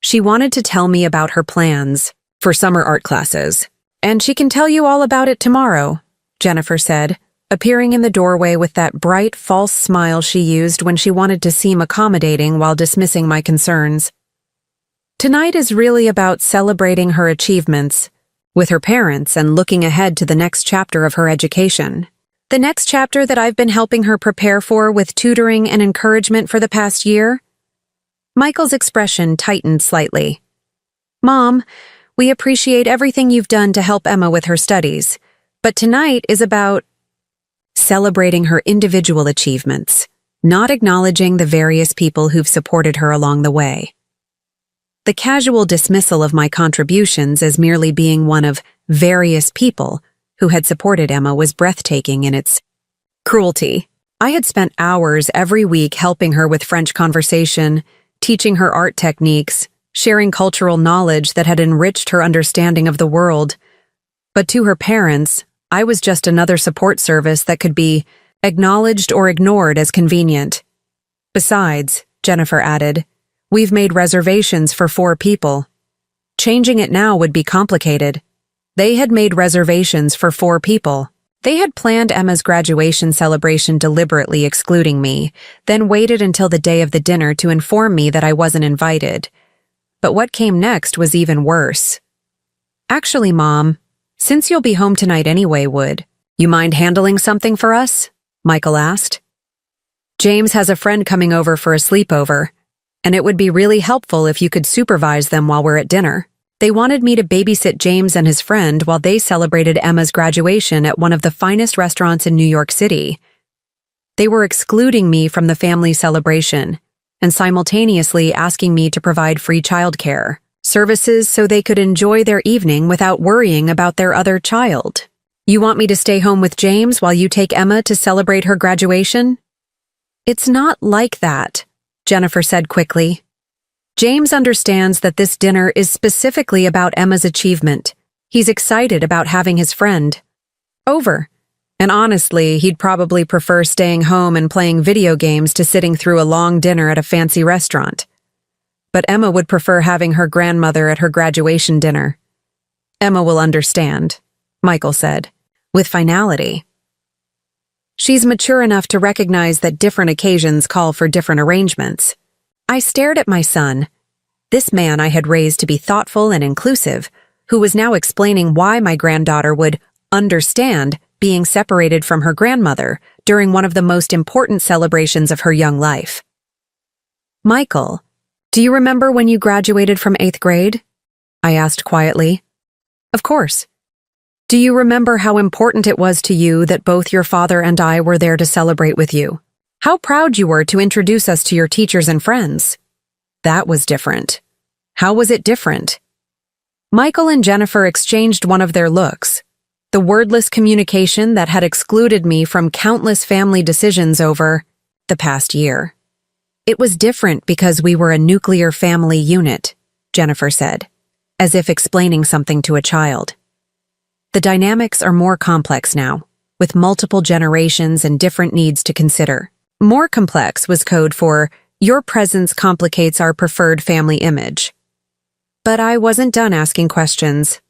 "She wanted to tell me about her plans for summer art classes, and she can tell you all about it tomorrow," Jennifer said, appearing in the doorway with that bright, false smile she used when she wanted to seem accommodating while dismissing my concerns. "Tonight is really about celebrating her achievements with her parents and looking ahead to the next chapter of her education. The next chapter that I've been helping her prepare for with tutoring and encouragement for the past year." Michael's expression tightened slightly. "Mom, we appreciate everything you've done to help Emma with her studies, but tonight is about celebrating her individual achievements, not acknowledging the various people who've supported her along the way." The casual dismissal of my contributions as merely being one of various people who had supported Emma, was breathtaking in its cruelty. I had spent hours every week helping her with French conversation, teaching her art techniques, sharing cultural knowledge that had enriched her understanding of the world. But to her parents, I was just another support service that could be acknowledged or ignored as convenient. Besides, Jennifer added, we've made reservations for 4 people. Changing it now would be complicated. They had made reservations for 4 people. They had planned Emma's graduation celebration deliberately excluding me, then waited until the day of the dinner to inform me that I wasn't invited. But what came next was even worse. Actually, Mom, since you'll be home tonight anyway, would you mind handling something for us? Michael asked. James has a friend coming over for a sleepover, and it would be really helpful if you could supervise them while we're at dinner. They wanted me to babysit James and his friend while they celebrated Emma's graduation at one of the finest restaurants in New York City. They were excluding me from the family celebration and simultaneously asking me to provide free childcare services so they could enjoy their evening without worrying about their other child. You want me to stay home with James while you take Emma to celebrate her graduation? It's not like that, Jennifer said quickly. James understands that this dinner is specifically about Emma's achievement. He's excited about having his friend over. And honestly, he'd probably prefer staying home and playing video games to sitting through a long dinner at a fancy restaurant. But Emma would prefer having her grandmother at her graduation dinner. Emma will understand, Michael said, with finality. She's mature enough to recognize that different occasions call for different arrangements. I stared at my son, this man I had raised to be thoughtful and inclusive, who was now explaining why my granddaughter would understand being separated from her grandmother during one of the most important celebrations of her young life. Michael, do you remember when you graduated from 8th grade? I asked quietly. Of course. Do you remember how important it was to you that both your father and I were there to celebrate with you? How proud you were to introduce us to your teachers and friends. That was different. How was it different? Michael and Jennifer exchanged one of their looks, the wordless communication that had excluded me from countless family decisions over the past year. It was different because we were a nuclear family unit, Jennifer said, as if explaining something to a child. The dynamics are more complex now, with multiple generations and different needs to consider. More complex was code for, your presence complicates our preferred family image. But I wasn't done asking questions.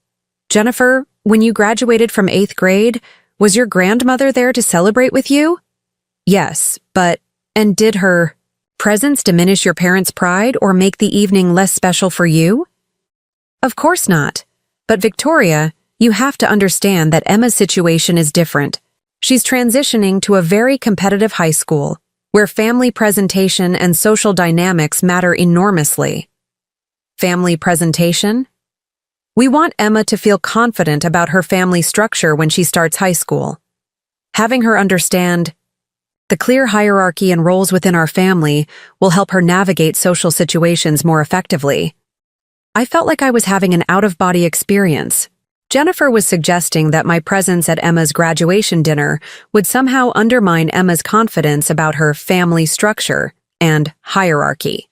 Jennifer, when you graduated from 8th grade, was your grandmother there to celebrate with you? Yes, and did her presence diminish your parents' pride or make the evening less special for you? Of course not. But Victoria, you have to understand that Emma's situation is different. She's transitioning to a very competitive high school, where family presentation and social dynamics matter enormously. Family presentation? We want Emma to feel confident about her family structure when she starts high school. Having her understand the clear hierarchy and roles within our family will help her navigate social situations more effectively. I felt like I was having an out-of-body experience. Jennifer was suggesting that my presence at Emma's graduation dinner would somehow undermine Emma's confidence about her family structure and hierarchy.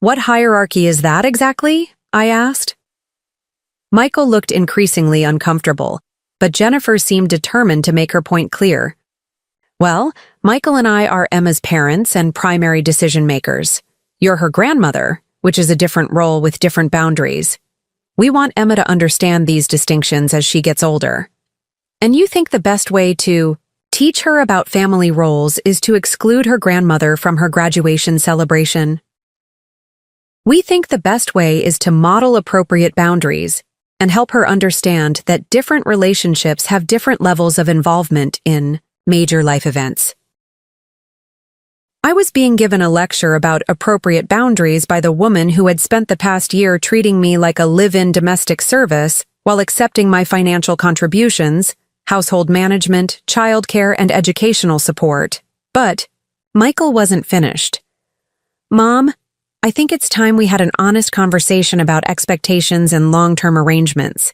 What hierarchy is that exactly? I asked. Michael looked increasingly uncomfortable, but Jennifer seemed determined to make her point clear. Well, Michael and I are Emma's parents and primary decision makers. You're her grandmother, which is a different role with different boundaries. We want Emma to understand these distinctions as she gets older. And you think the best way to teach her about family roles is to exclude her grandmother from her graduation celebration? We think the best way is to model appropriate boundaries and help her understand that different relationships have different levels of involvement in major life events. I was being given a lecture about appropriate boundaries by the woman who had spent the past year treating me like a live-in domestic service while accepting my financial contributions, household management, childcare, and educational support. But Michael wasn't finished. Mom, I think it's time we had an honest conversation about expectations and long-term arrangements.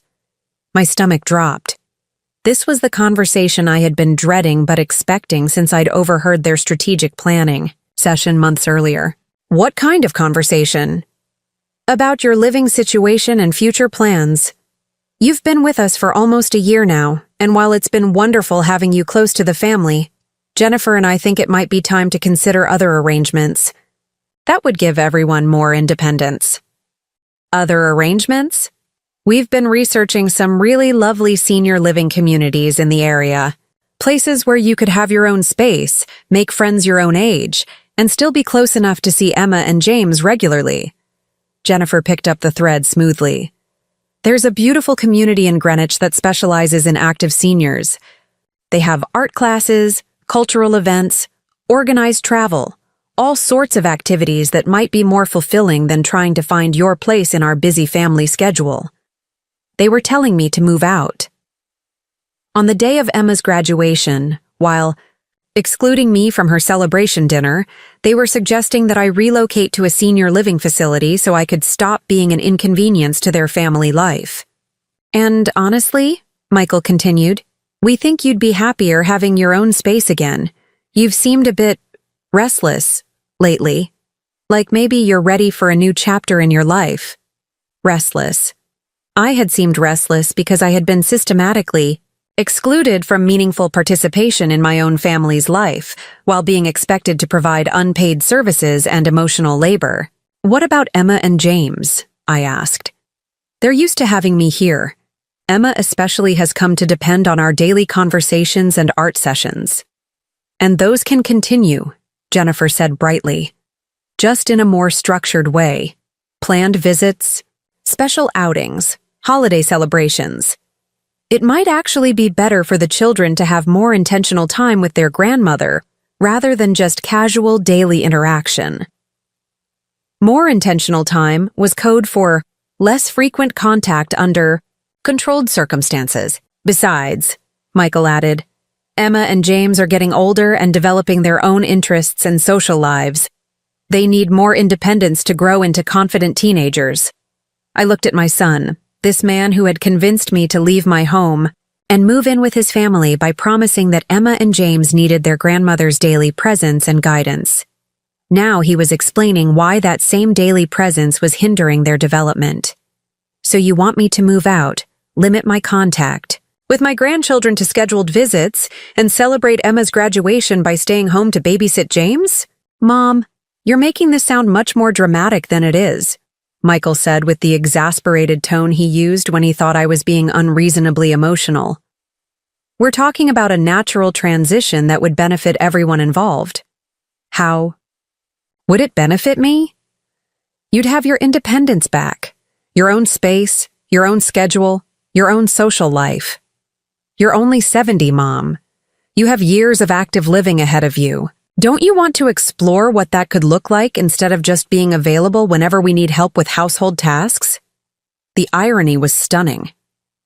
My stomach dropped. This was the conversation I had been dreading but expecting since I'd overheard their strategic planning session months earlier. What kind of conversation? About your living situation and future plans. You've been with us for almost a year now, and while it's been wonderful having you close to the family, Jennifer and I think it might be time to consider other arrangements. That would give everyone more independence. Other arrangements? We've been researching some really lovely senior living communities in the area. Places where you could have your own space, make friends your own age, and still be close enough to see Emma and James regularly. Jennifer picked up the thread smoothly. There's a beautiful community in Greenwich that specializes in active seniors. They have art classes, cultural events, organized travel, all sorts of activities that might be more fulfilling than trying to find your place in our busy family schedule. They were telling me to move out. On the day of Emma's graduation, while excluding me from her celebration dinner, they were suggesting that I relocate to a senior living facility so I could stop being an inconvenience to their family life. And honestly, Michael continued, we think you'd be happier having your own space again. You've seemed a bit restless lately. Like maybe you're ready for a new chapter in your life. Restless. I had seemed restless because I had been systematically excluded from meaningful participation in my own family's life, while being expected to provide unpaid services and emotional labor. What about Emma and James? I asked. They're used to having me here. Emma especially has come to depend on our daily conversations and art sessions. And those can continue, Jennifer said brightly. Just in a more structured way. Planned visits, special outings, holiday celebrations. It might actually be better for the children to have more intentional time with their grandmother, rather than just casual daily interaction. More intentional time was code for less frequent contact under controlled circumstances. Besides, Michael added, Emma and James are getting older and developing their own interests and social lives. They need more independence to grow into confident teenagers. I looked at my son, this man who had convinced me to leave my home and move in with his family by promising that Emma and James needed their grandmother's daily presence and guidance. Now he was explaining why that same daily presence was hindering their development. So you want me to move out, limit my contact, with my grandchildren to scheduled visits, and celebrate Emma's graduation by staying home to babysit James? Mom, you're making this sound much more dramatic than it is, Michael said with the exasperated tone he used when he thought I was being unreasonably emotional. We're talking about a natural transition that would benefit everyone involved. How? Would it benefit me? You'd have your independence back, your own space, your own schedule, your own social life. You're only 70, Mom. You have years of active living ahead of you. Don't you want to explore what that could look like instead of just being available whenever we need help with household tasks? The irony was stunning.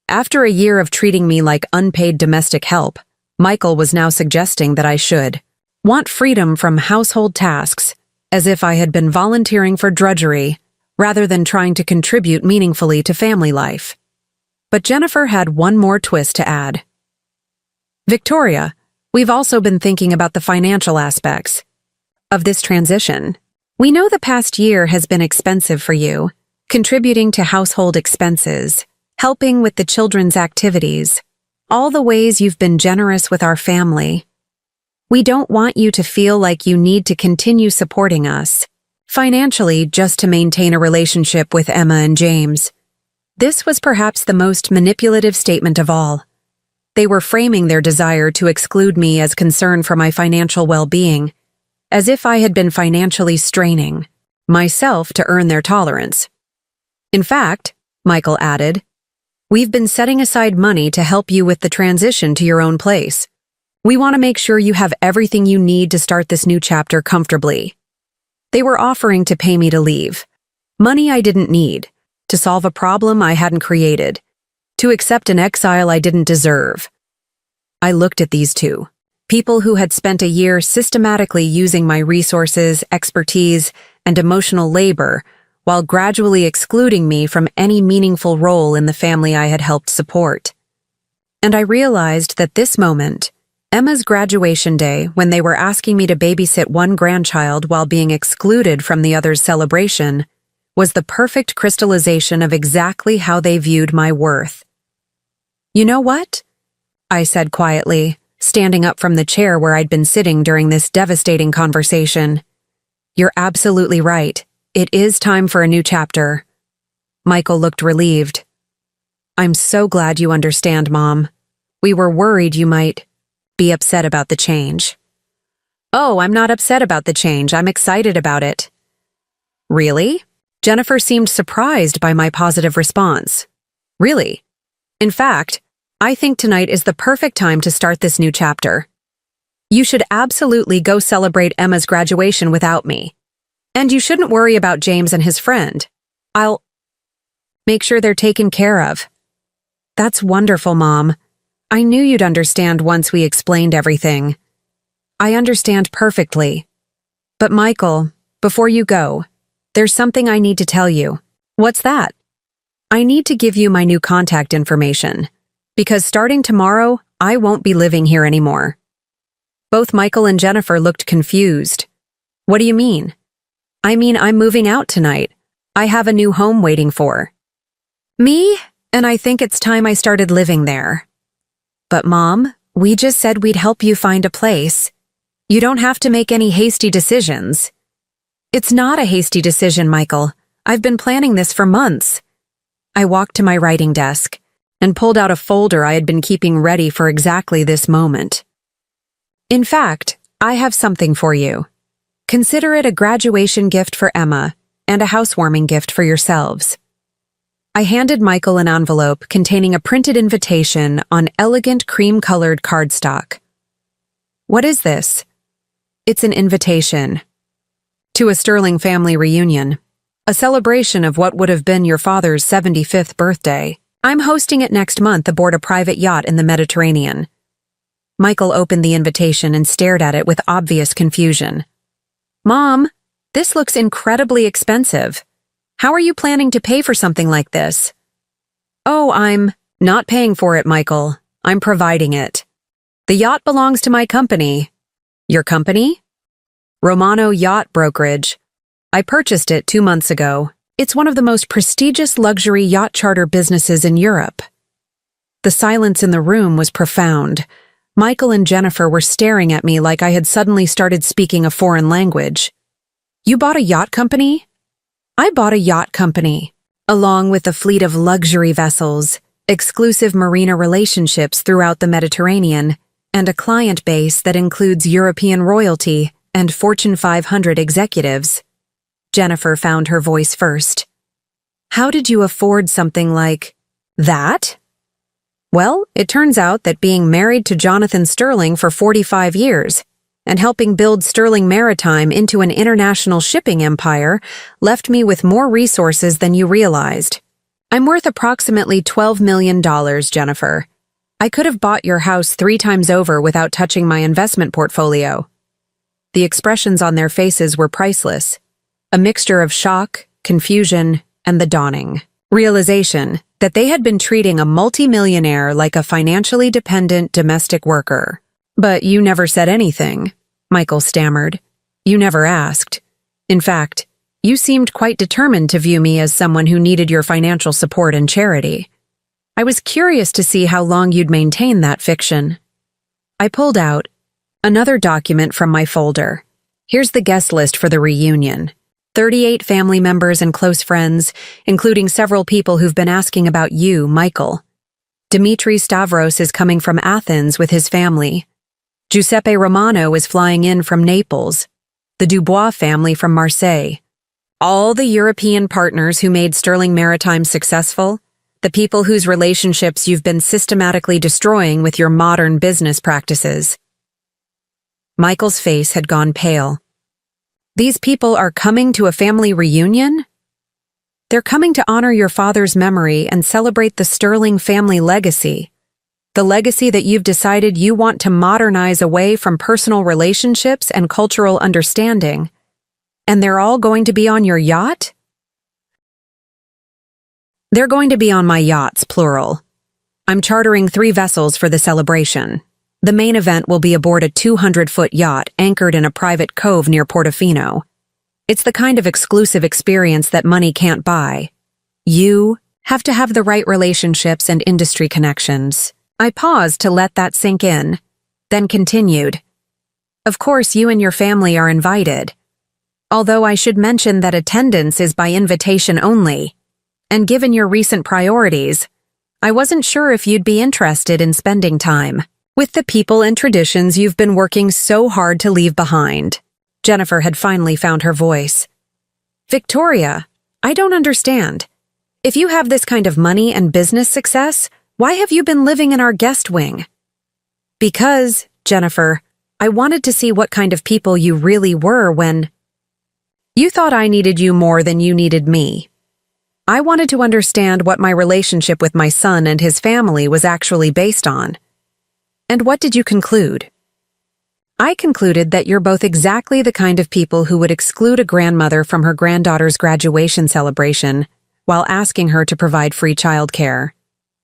After a year of treating me like unpaid domestic help, Michael was now suggesting that I should want freedom from household tasks, as if I had been volunteering for drudgery, rather than trying to contribute meaningfully to family life. But Jennifer had one more twist to add. Victoria, we've also been thinking about the financial aspects of this transition. We know the past year has been expensive for you, contributing to household expenses, helping with the children's activities, all the ways you've been generous with our family. We don't want you to feel like you need to continue supporting us financially just to maintain a relationship with Emma and James. This was perhaps the most manipulative statement of all. They were framing their desire to exclude me as concern for my financial well-being, as if I had been financially straining myself to earn their tolerance. In fact, Michael added, we've been setting aside money to help you with the transition to your own place. We want to make sure you have everything you need to start this new chapter comfortably. They were offering to pay me to leave, money I didn't need, to solve a problem I hadn't created, to accept an exile I didn't deserve. I looked at these two, people who had spent a year systematically using my resources, expertise, and emotional labor, while gradually excluding me from any meaningful role in the family I had helped support. And I realized that this moment, Emma's graduation day, when they were asking me to babysit one grandchild while being excluded from the other's celebration, was the perfect crystallization of exactly how they viewed my worth. "You know what?" I said quietly, standing up from the chair where I'd been sitting during this devastating conversation. "You're absolutely right. It is time for a new chapter." Michael looked relieved. "I'm so glad you understand, Mom. We were worried you might be upset about the change." "Oh, I'm not upset about the change. I'm excited about it." "Really?" Jennifer seemed surprised by my positive response. "Really? In fact, I think tonight is the perfect time to start this new chapter. You should absolutely go celebrate Emma's graduation without me. And you shouldn't worry about James and his friend. I'll make sure they're taken care of." "That's wonderful, Mom. I knew you'd understand once we explained everything." "I understand perfectly. But Michael, before you go, there's something I need to tell you." "What's that?" "I need to give you my new contact information. Because starting tomorrow, I won't be living here anymore." Both Michael and Jennifer looked confused. "What do you mean?" "I mean, I'm moving out tonight. I have a new home waiting for me, and I think it's time I started living there." "But Mom, we just said we'd help you find a place. You don't have to make any hasty decisions." "It's not a hasty decision, Michael. I've been planning this for months." I walked to my writing desk and pulled out a folder I had been keeping ready for exactly this moment. "In fact, I have something for you. Consider it a graduation gift for Emma and a housewarming gift for yourselves." I handed Michael an envelope containing a printed invitation on elegant cream-colored cardstock. "What is this?" "It's an invitation to a Sterling family reunion, a celebration of what would have been your father's 75th birthday. I'm hosting it next month aboard a private yacht in the Mediterranean." Michael opened the invitation and stared at it with obvious confusion. "Mom, this looks incredibly expensive. How are you planning to pay for something like this?" "Oh, I'm not paying for it, Michael. I'm providing it. The yacht belongs to my company." "Your company?" "Romano Yacht Brokerage. I purchased it 2 months ago. It's one of the most prestigious luxury yacht charter businesses in Europe." The silence in the room was profound. Michael and Jennifer were staring at me like I had suddenly started speaking a foreign language. "You bought a yacht company?" "I bought a yacht company, along with a fleet of luxury vessels, exclusive marina relationships throughout the Mediterranean, and a client base that includes European royalty and Fortune 500 executives." Jennifer found her voice first. "How did you afford something like that?" "Well, it turns out that being married to Jonathan Sterling for 45 years and helping build Sterling Maritime into an international shipping empire left me with more resources than you realized. I'm worth approximately $12 million, Jennifer. I could have bought your house 3 times over without touching my investment portfolio." The expressions on their faces were priceless, a mixture of shock, confusion, and the dawning realization that they had been treating a multimillionaire like a financially dependent domestic worker. "But you never said anything," Michael stammered. "You never asked. In fact, you seemed quite determined to view me as someone who needed your financial support and charity. I was curious to see how long you'd maintain that fiction." I pulled out another document from my folder. "Here's the guest list for the reunion. 38 family members and close friends, including several people who've been asking about you, Michael. Dimitri Stavros is coming from Athens with his family. Giuseppe Romano is flying in from Naples. The Dubois family from Marseille. All the European partners who made Sterling Maritime successful, the people whose relationships you've been systematically destroying with your modern business practices." Michael's face had gone pale. "These people are coming to a family reunion?" "They're coming to honor your father's memory and celebrate the Sterling family legacy. The legacy that you've decided you want to modernize away from personal relationships and cultural understanding. And they're all going to be on your yacht?" "They're going to be on my yachts, plural. I'm chartering 3 vessels for the celebration. The main event will be aboard a 200-foot yacht anchored in a private cove near Portofino. It's the kind of exclusive experience that money can't buy. You have to have the right relationships and industry connections. I paused to let that sink in, then continued. Of course, you and your family are invited. Although I should mention that attendance is by invitation only. And given your recent priorities, I wasn't sure if you'd be interested in spending time with the people and traditions you've been working so hard to leave behind. Jennifer had finally found her voice. Victoria, I don't understand. If you have this kind of money and business success, why have you been living in our guest wing? Because, Jennifer, I wanted to see what kind of people you really were when you thought I needed you more than you needed me. I wanted to understand what my relationship with my son and his family was actually based on. And what did you conclude? I concluded that you're both exactly the kind of people who would exclude a grandmother from her granddaughter's graduation celebration while asking her to provide free childcare.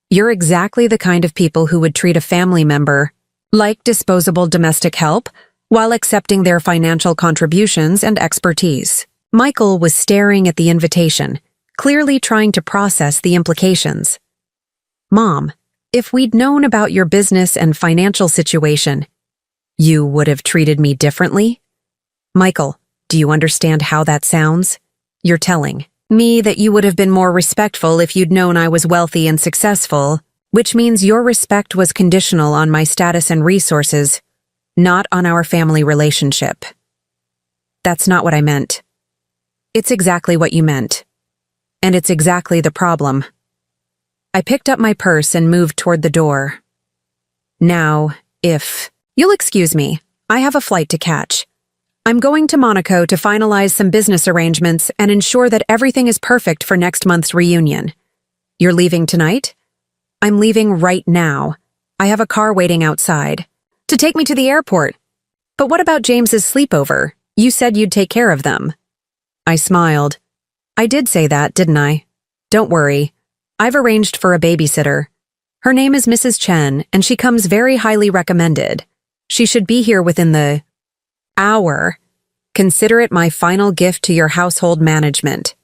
You're exactly the kind of people who would treat a family member like disposable domestic help while accepting their financial contributions and expertise. Michael was staring at the invitation, clearly trying to process the implications. Mom, if we'd known about your business and financial situation, you would have treated me differently? Michael, do you understand how that sounds? You're telling me that you would have been more respectful if you'd known I was wealthy and successful, which means your respect was conditional on my status and resources, not on our family relationship. That's not what I meant. It's exactly what you meant. And it's exactly the problem. I picked up my purse and moved toward the door. Now, if you'll excuse me, I have a flight to catch. I'm going to Monaco to finalize some business arrangements and ensure that everything is perfect for next month's reunion. You're leaving tonight? I'm leaving right now. I have a car waiting outside to take me to the airport. But what about James's sleepover? You said you'd take care of them. I smiled. I did say that, didn't I? Don't worry. I've arranged for a babysitter. Her name is Mrs. Chen, and she comes very highly recommended. She should be here within the hour. Consider it my final gift to your household management.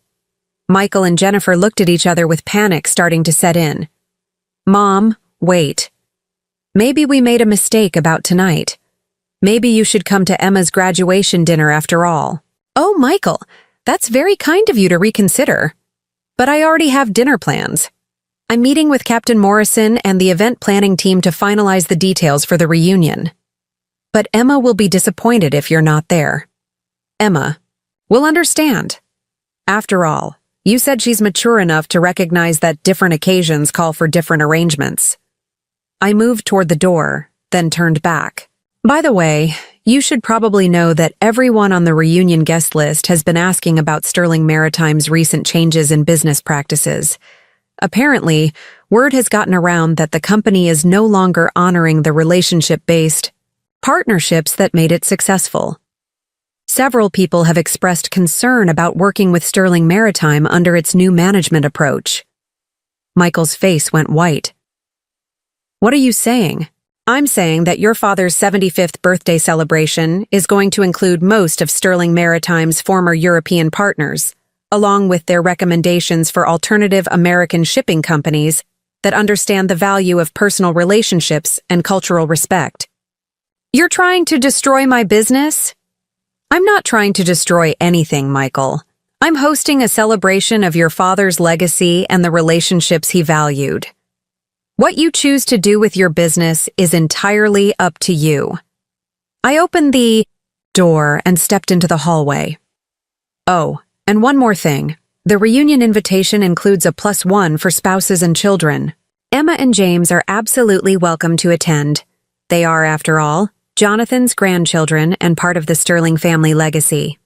Michael and Jennifer looked at each other with panic starting to set in. Mom, wait. Maybe we made a mistake about tonight. Maybe you should come to Emma's graduation dinner after all. Oh, Michael, that's very kind of you to reconsider. But I already have dinner plans. I'm meeting with Captain Morrison and the event planning team to finalize the details for the reunion. But Emma will be disappointed if you're not there. Emma will understand. After all, you said she's mature enough to recognize that different occasions call for different arrangements. I moved toward the door, then turned back. By the way, you should probably know that everyone on the reunion guest list has been asking about Sterling Maritime's recent changes in business practices. Apparently, word has gotten around that the company is no longer honoring the relationship-based partnerships that made it successful. Several people have expressed concern about working with Sterling Maritime under its new management approach. Michael's face went white. What are you saying? I'm saying that your father's 75th birthday celebration is going to include most of Sterling Maritime's former European partners, along with their recommendations for alternative American shipping companies that understand the value of personal relationships and cultural respect. You're trying to destroy my business? I'm not trying to destroy anything, Michael. I'm hosting a celebration of your father's legacy and the relationships he valued. What you choose to do with your business is entirely up to you. I opened the door and stepped into the hallway. Oh, and one more thing. The reunion invitation includes a +1 for spouses and children. Emma and James are absolutely welcome to attend. They are, after all, Jonathan's grandchildren and part of the Sterling family legacy.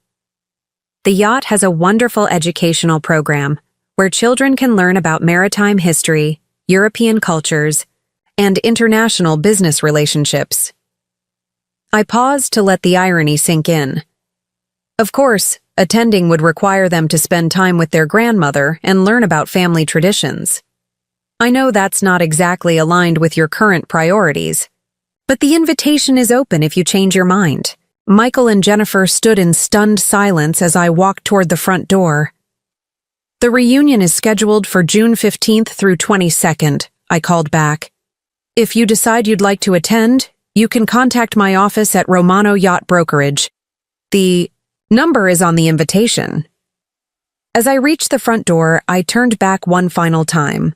The Yacht has a wonderful educational program where children can learn about maritime history, European cultures, and international business relationships. I paused to let the irony sink in. Of course, attending would require them to spend time with their grandmother and learn about family traditions. I know that's not exactly aligned with your current priorities, but the invitation is open if you change your mind. Michael and Jennifer stood in stunned silence as I walked toward the front door. The reunion is scheduled for June 15th through 22nd, I called back. If you decide you'd like to attend, you can contact my office at Romano Yacht Brokerage. The number is on the invitation. As I reached the front door, I turned back one final time.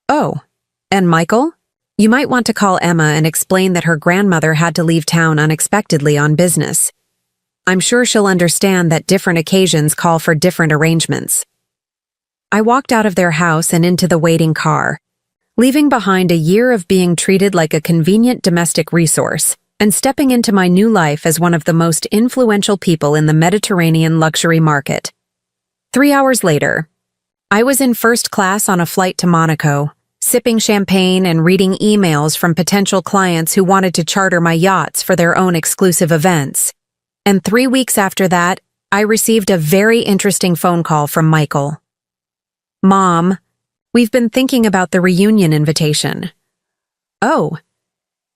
Oh, and Michael? You might want to call Emma and explain that her grandmother had to leave town unexpectedly on business. I'm sure she'll understand that different occasions call for different arrangements. I walked out of their house and into the waiting car, leaving behind a year of being treated like a convenient domestic resource and stepping into my new life as one of the most influential people in the Mediterranean luxury market. 3 hours later, I was in first class on a flight to Monaco, sipping champagne and reading emails from potential clients who wanted to charter my yachts for their own exclusive events. And 3 weeks after that, I received a very interesting phone call from Michael. Mom, we've been thinking about the reunion invitation. Oh,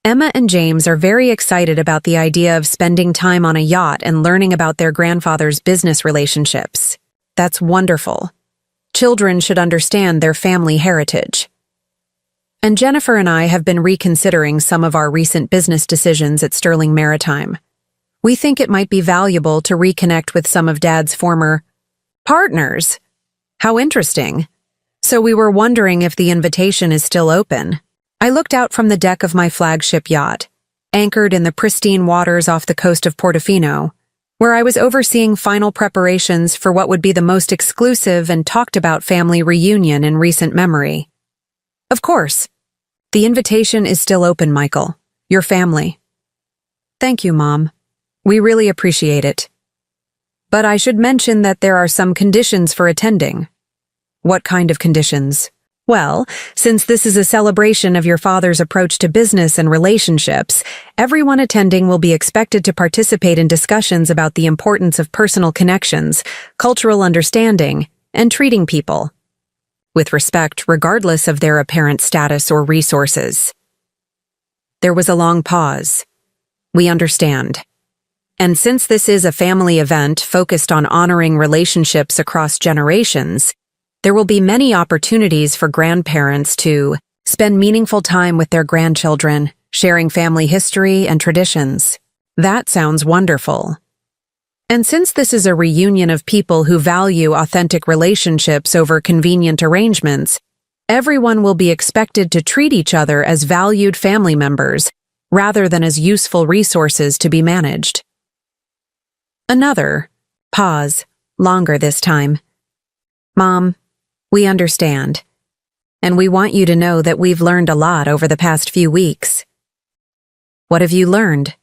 Emma and James are very excited about the idea of spending time on a yacht and learning about their grandfather's business relationships. That's wonderful. Children should understand their family heritage. And Jennifer and I have been reconsidering some of our recent business decisions at Sterling Maritime. We think it might be valuable to reconnect with some of Dad's former partners. How interesting. So we were wondering if the invitation is still open. I looked out from the deck of my flagship yacht, anchored in the pristine waters off the coast of Portofino, where I was overseeing final preparations for what would be the most exclusive and talked-about family reunion in recent memory. Of course, the invitation is still open, Michael. Your family. Thank you, Mom. We really appreciate it. But I should mention that there are some conditions for attending. What kind of conditions? Well, since this is a celebration of your father's approach to business and relationships, everyone attending will be expected to participate in discussions about the importance of personal connections, cultural understanding, and treating people with respect regardless of their apparent status or resources. There was a long pause. We understand. And since this is a family event focused on honoring relationships across generations, there will be many opportunities for grandparents to spend meaningful time with their grandchildren, sharing family history and traditions. That sounds wonderful. And since this is a reunion of people who value authentic relationships over convenient arrangements, everyone will be expected to treat each other as valued family members rather than as useful resources to be managed. Another pause, longer this time. Mom, we understand. And we want you to know that we've learned a lot over the past few weeks. What have you learned?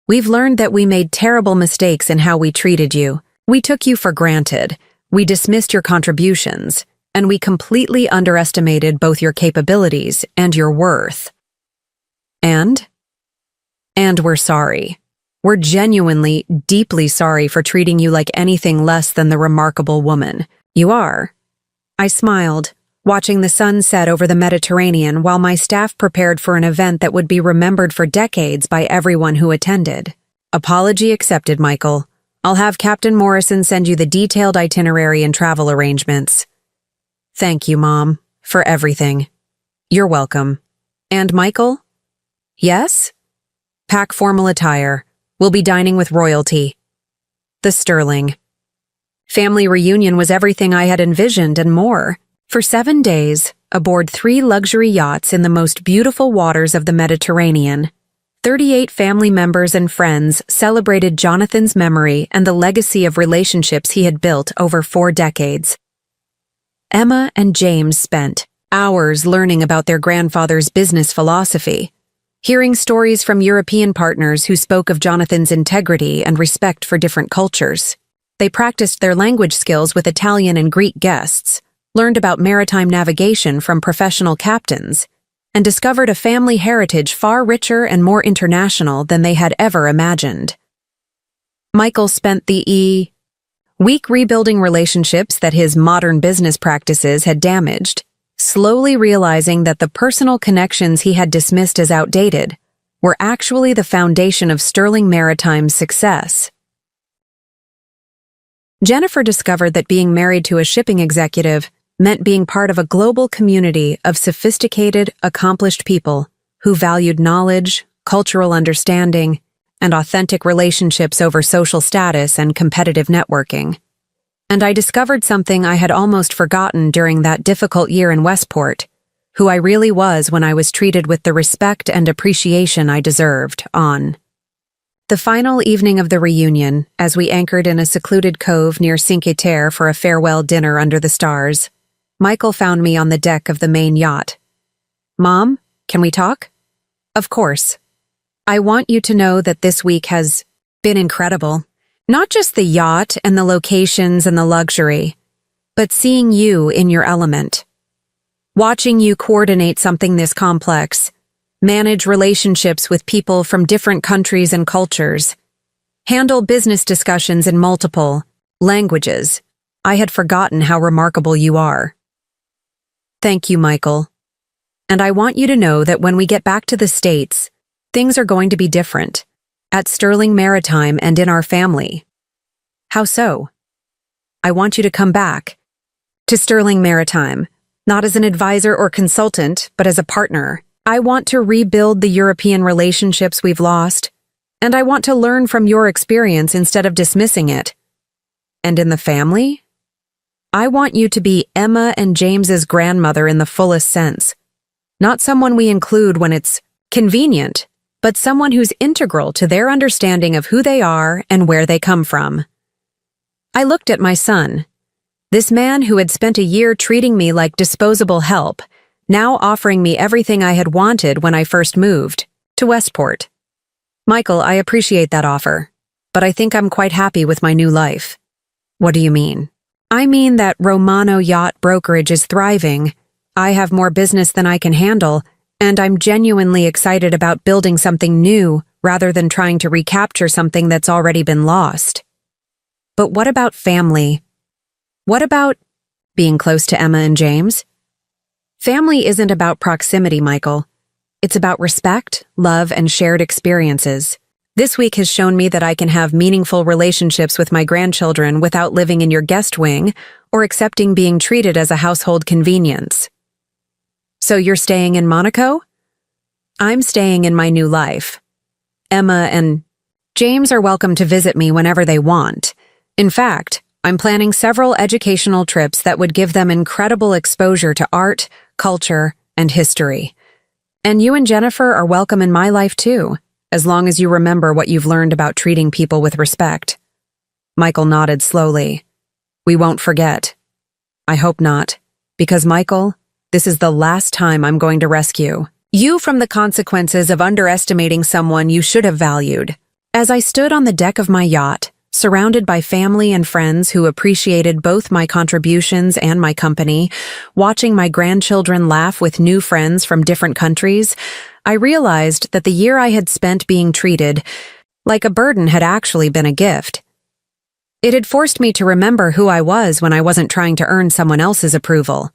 We've learned that we made terrible mistakes in how we treated you. We took you for granted. We dismissed your contributions. And we completely underestimated both your capabilities and your worth. And we're sorry. We're genuinely, deeply sorry for treating you like anything less than the remarkable woman you are. I smiled, watching the sun set over the Mediterranean while my staff prepared for an event that would be remembered for decades by everyone who attended. Apology accepted, Michael. I'll have Captain Morrison send you the detailed itinerary and travel arrangements. Thank you, Mom, for everything. You're welcome. And Michael? Yes? Pack formal attire. We'll be dining with royalty. The Sterling. Family reunion was everything I had envisioned and more. For 7 days, aboard 3 luxury yachts in the most beautiful waters of the Mediterranean, 38 family members and friends celebrated Jonathan's memory and the legacy of relationships he had built over 4 decades. Emma and James spent hours learning about their grandfather's business philosophy, hearing stories from European partners who spoke of Jonathan's integrity and respect for different cultures. They practiced their language skills with Italian and Greek guests, learned about maritime navigation from professional captains, and discovered a family heritage far richer and more international than they had ever imagined. Michael spent the week rebuilding relationships that his modern business practices had damaged, slowly realizing that the personal connections he had dismissed as outdated were actually the foundation of Sterling Maritime's success. Jennifer discovered that being married to a shipping executive meant being part of a global community of sophisticated, accomplished people who valued knowledge, cultural understanding, and authentic relationships over social status and competitive networking. And I discovered something I had almost forgotten during that difficult year in Westport: who I really was when I was treated with the respect and appreciation I deserved. On the final evening of the reunion, as we anchored in a secluded cove near Cinque Terre for a farewell dinner under the stars, Michael found me on the deck of the main yacht. "Mom, can we talk?" "Of course. I want you to know that this week has been incredible. Not just the yacht and the locations and the luxury, but seeing you in your element. Watching you coordinate something this complex, manage relationships with people from different countries and cultures, handle business discussions in multiple languages. I had forgotten how remarkable you are." "Thank you, Michael. And I want you to know that when we get back to the States, things are going to be different, at Sterling Maritime and in our family." "How so?" "I want you to come back to Sterling Maritime, not as an advisor or consultant, but as a partner. I want to rebuild the European relationships we've lost, and I want to learn from your experience instead of dismissing it. And in the family? I want you to be Emma and James's grandmother in the fullest sense. Not someone we include when it's convenient, but someone who's integral to their understanding of who they are and where they come from." I looked at my son, this man who had spent a year treating me like disposable help, now offering me everything I had wanted when I first moved to Westport. "Michael, I appreciate that offer, but I think I'm quite happy with my new life." "What do you mean?" "I mean that Romano Yacht Brokerage is thriving. I have more business than I can handle, and I'm genuinely excited about building something new rather than trying to recapture something that's already been lost." "But what about family? What about being close to Emma and James?" "Family isn't about proximity, Michael. It's about respect, love, and shared experiences. This week has shown me that I can have meaningful relationships with my grandchildren without living in your guest wing or accepting being treated as a household convenience." "So you're staying in Monaco?" "I'm staying in my new life. Emma and James are welcome to visit me whenever they want. In fact, I'm planning several educational trips that would give them incredible exposure to art, culture, and history. And you and Jennifer are welcome in my life too, as long as you remember what you've learned about treating people with respect." Michael nodded slowly. "We won't forget." "I hope not, because Michael, this is the last time I'm going to rescue you from the consequences of underestimating someone you should have valued." As I stood on the deck of my yacht, surrounded by family and friends who appreciated both my contributions and my company, watching my grandchildren laugh with new friends from different countries, I realized that the year I had spent being treated like a burden had actually been a gift. It had forced me to remember who I was when I wasn't trying to earn someone else's approval.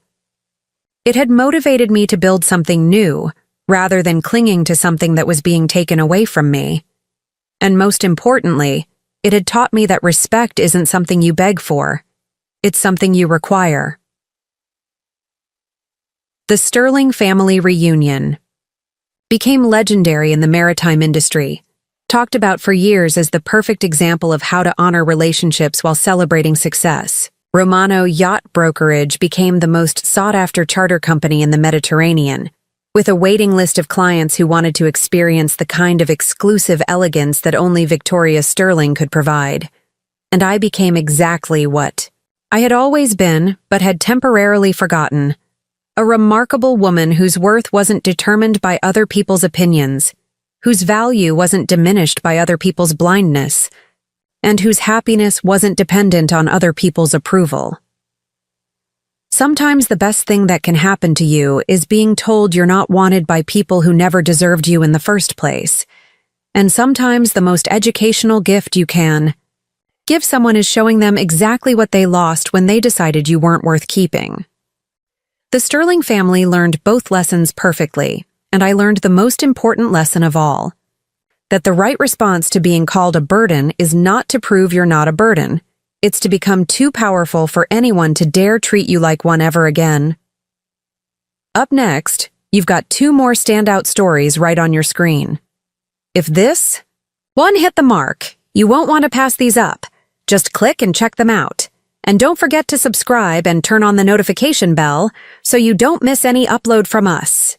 It had motivated me to build something new, rather than clinging to something that was being taken away from me. And most importantly, it had taught me that respect isn't something you beg for. It's something you require. The Sterling family reunion became legendary in the maritime industry, talked about for years as the perfect example of how to honor relationships while celebrating success. Romano Yacht Brokerage became the most sought-after charter company in the Mediterranean, with a waiting list of clients who wanted to experience the kind of exclusive elegance that only Victoria Sterling could provide. And I became exactly what I had always been, but had temporarily forgotten: a remarkable woman whose worth wasn't determined by other people's opinions, whose value wasn't diminished by other people's blindness, and whose happiness wasn't dependent on other people's approval. Sometimes the best thing that can happen to you is being told you're not wanted by people who never deserved you in the first place. And sometimes the most educational gift you can give someone is showing them exactly what they lost when they decided you weren't worth keeping. The Sterling family learned both lessons perfectly, and I learned the most important lesson of all. That the right response to being called a burden is not to prove you're not a burden. It's to become too powerful for anyone to dare treat you like one ever again. Up next, you've got 2 more standout stories right on your screen. If this one hit the mark, you won't want to pass these up. Just click and check them out. And don't forget to subscribe and turn on the notification bell so you don't miss any upload from us.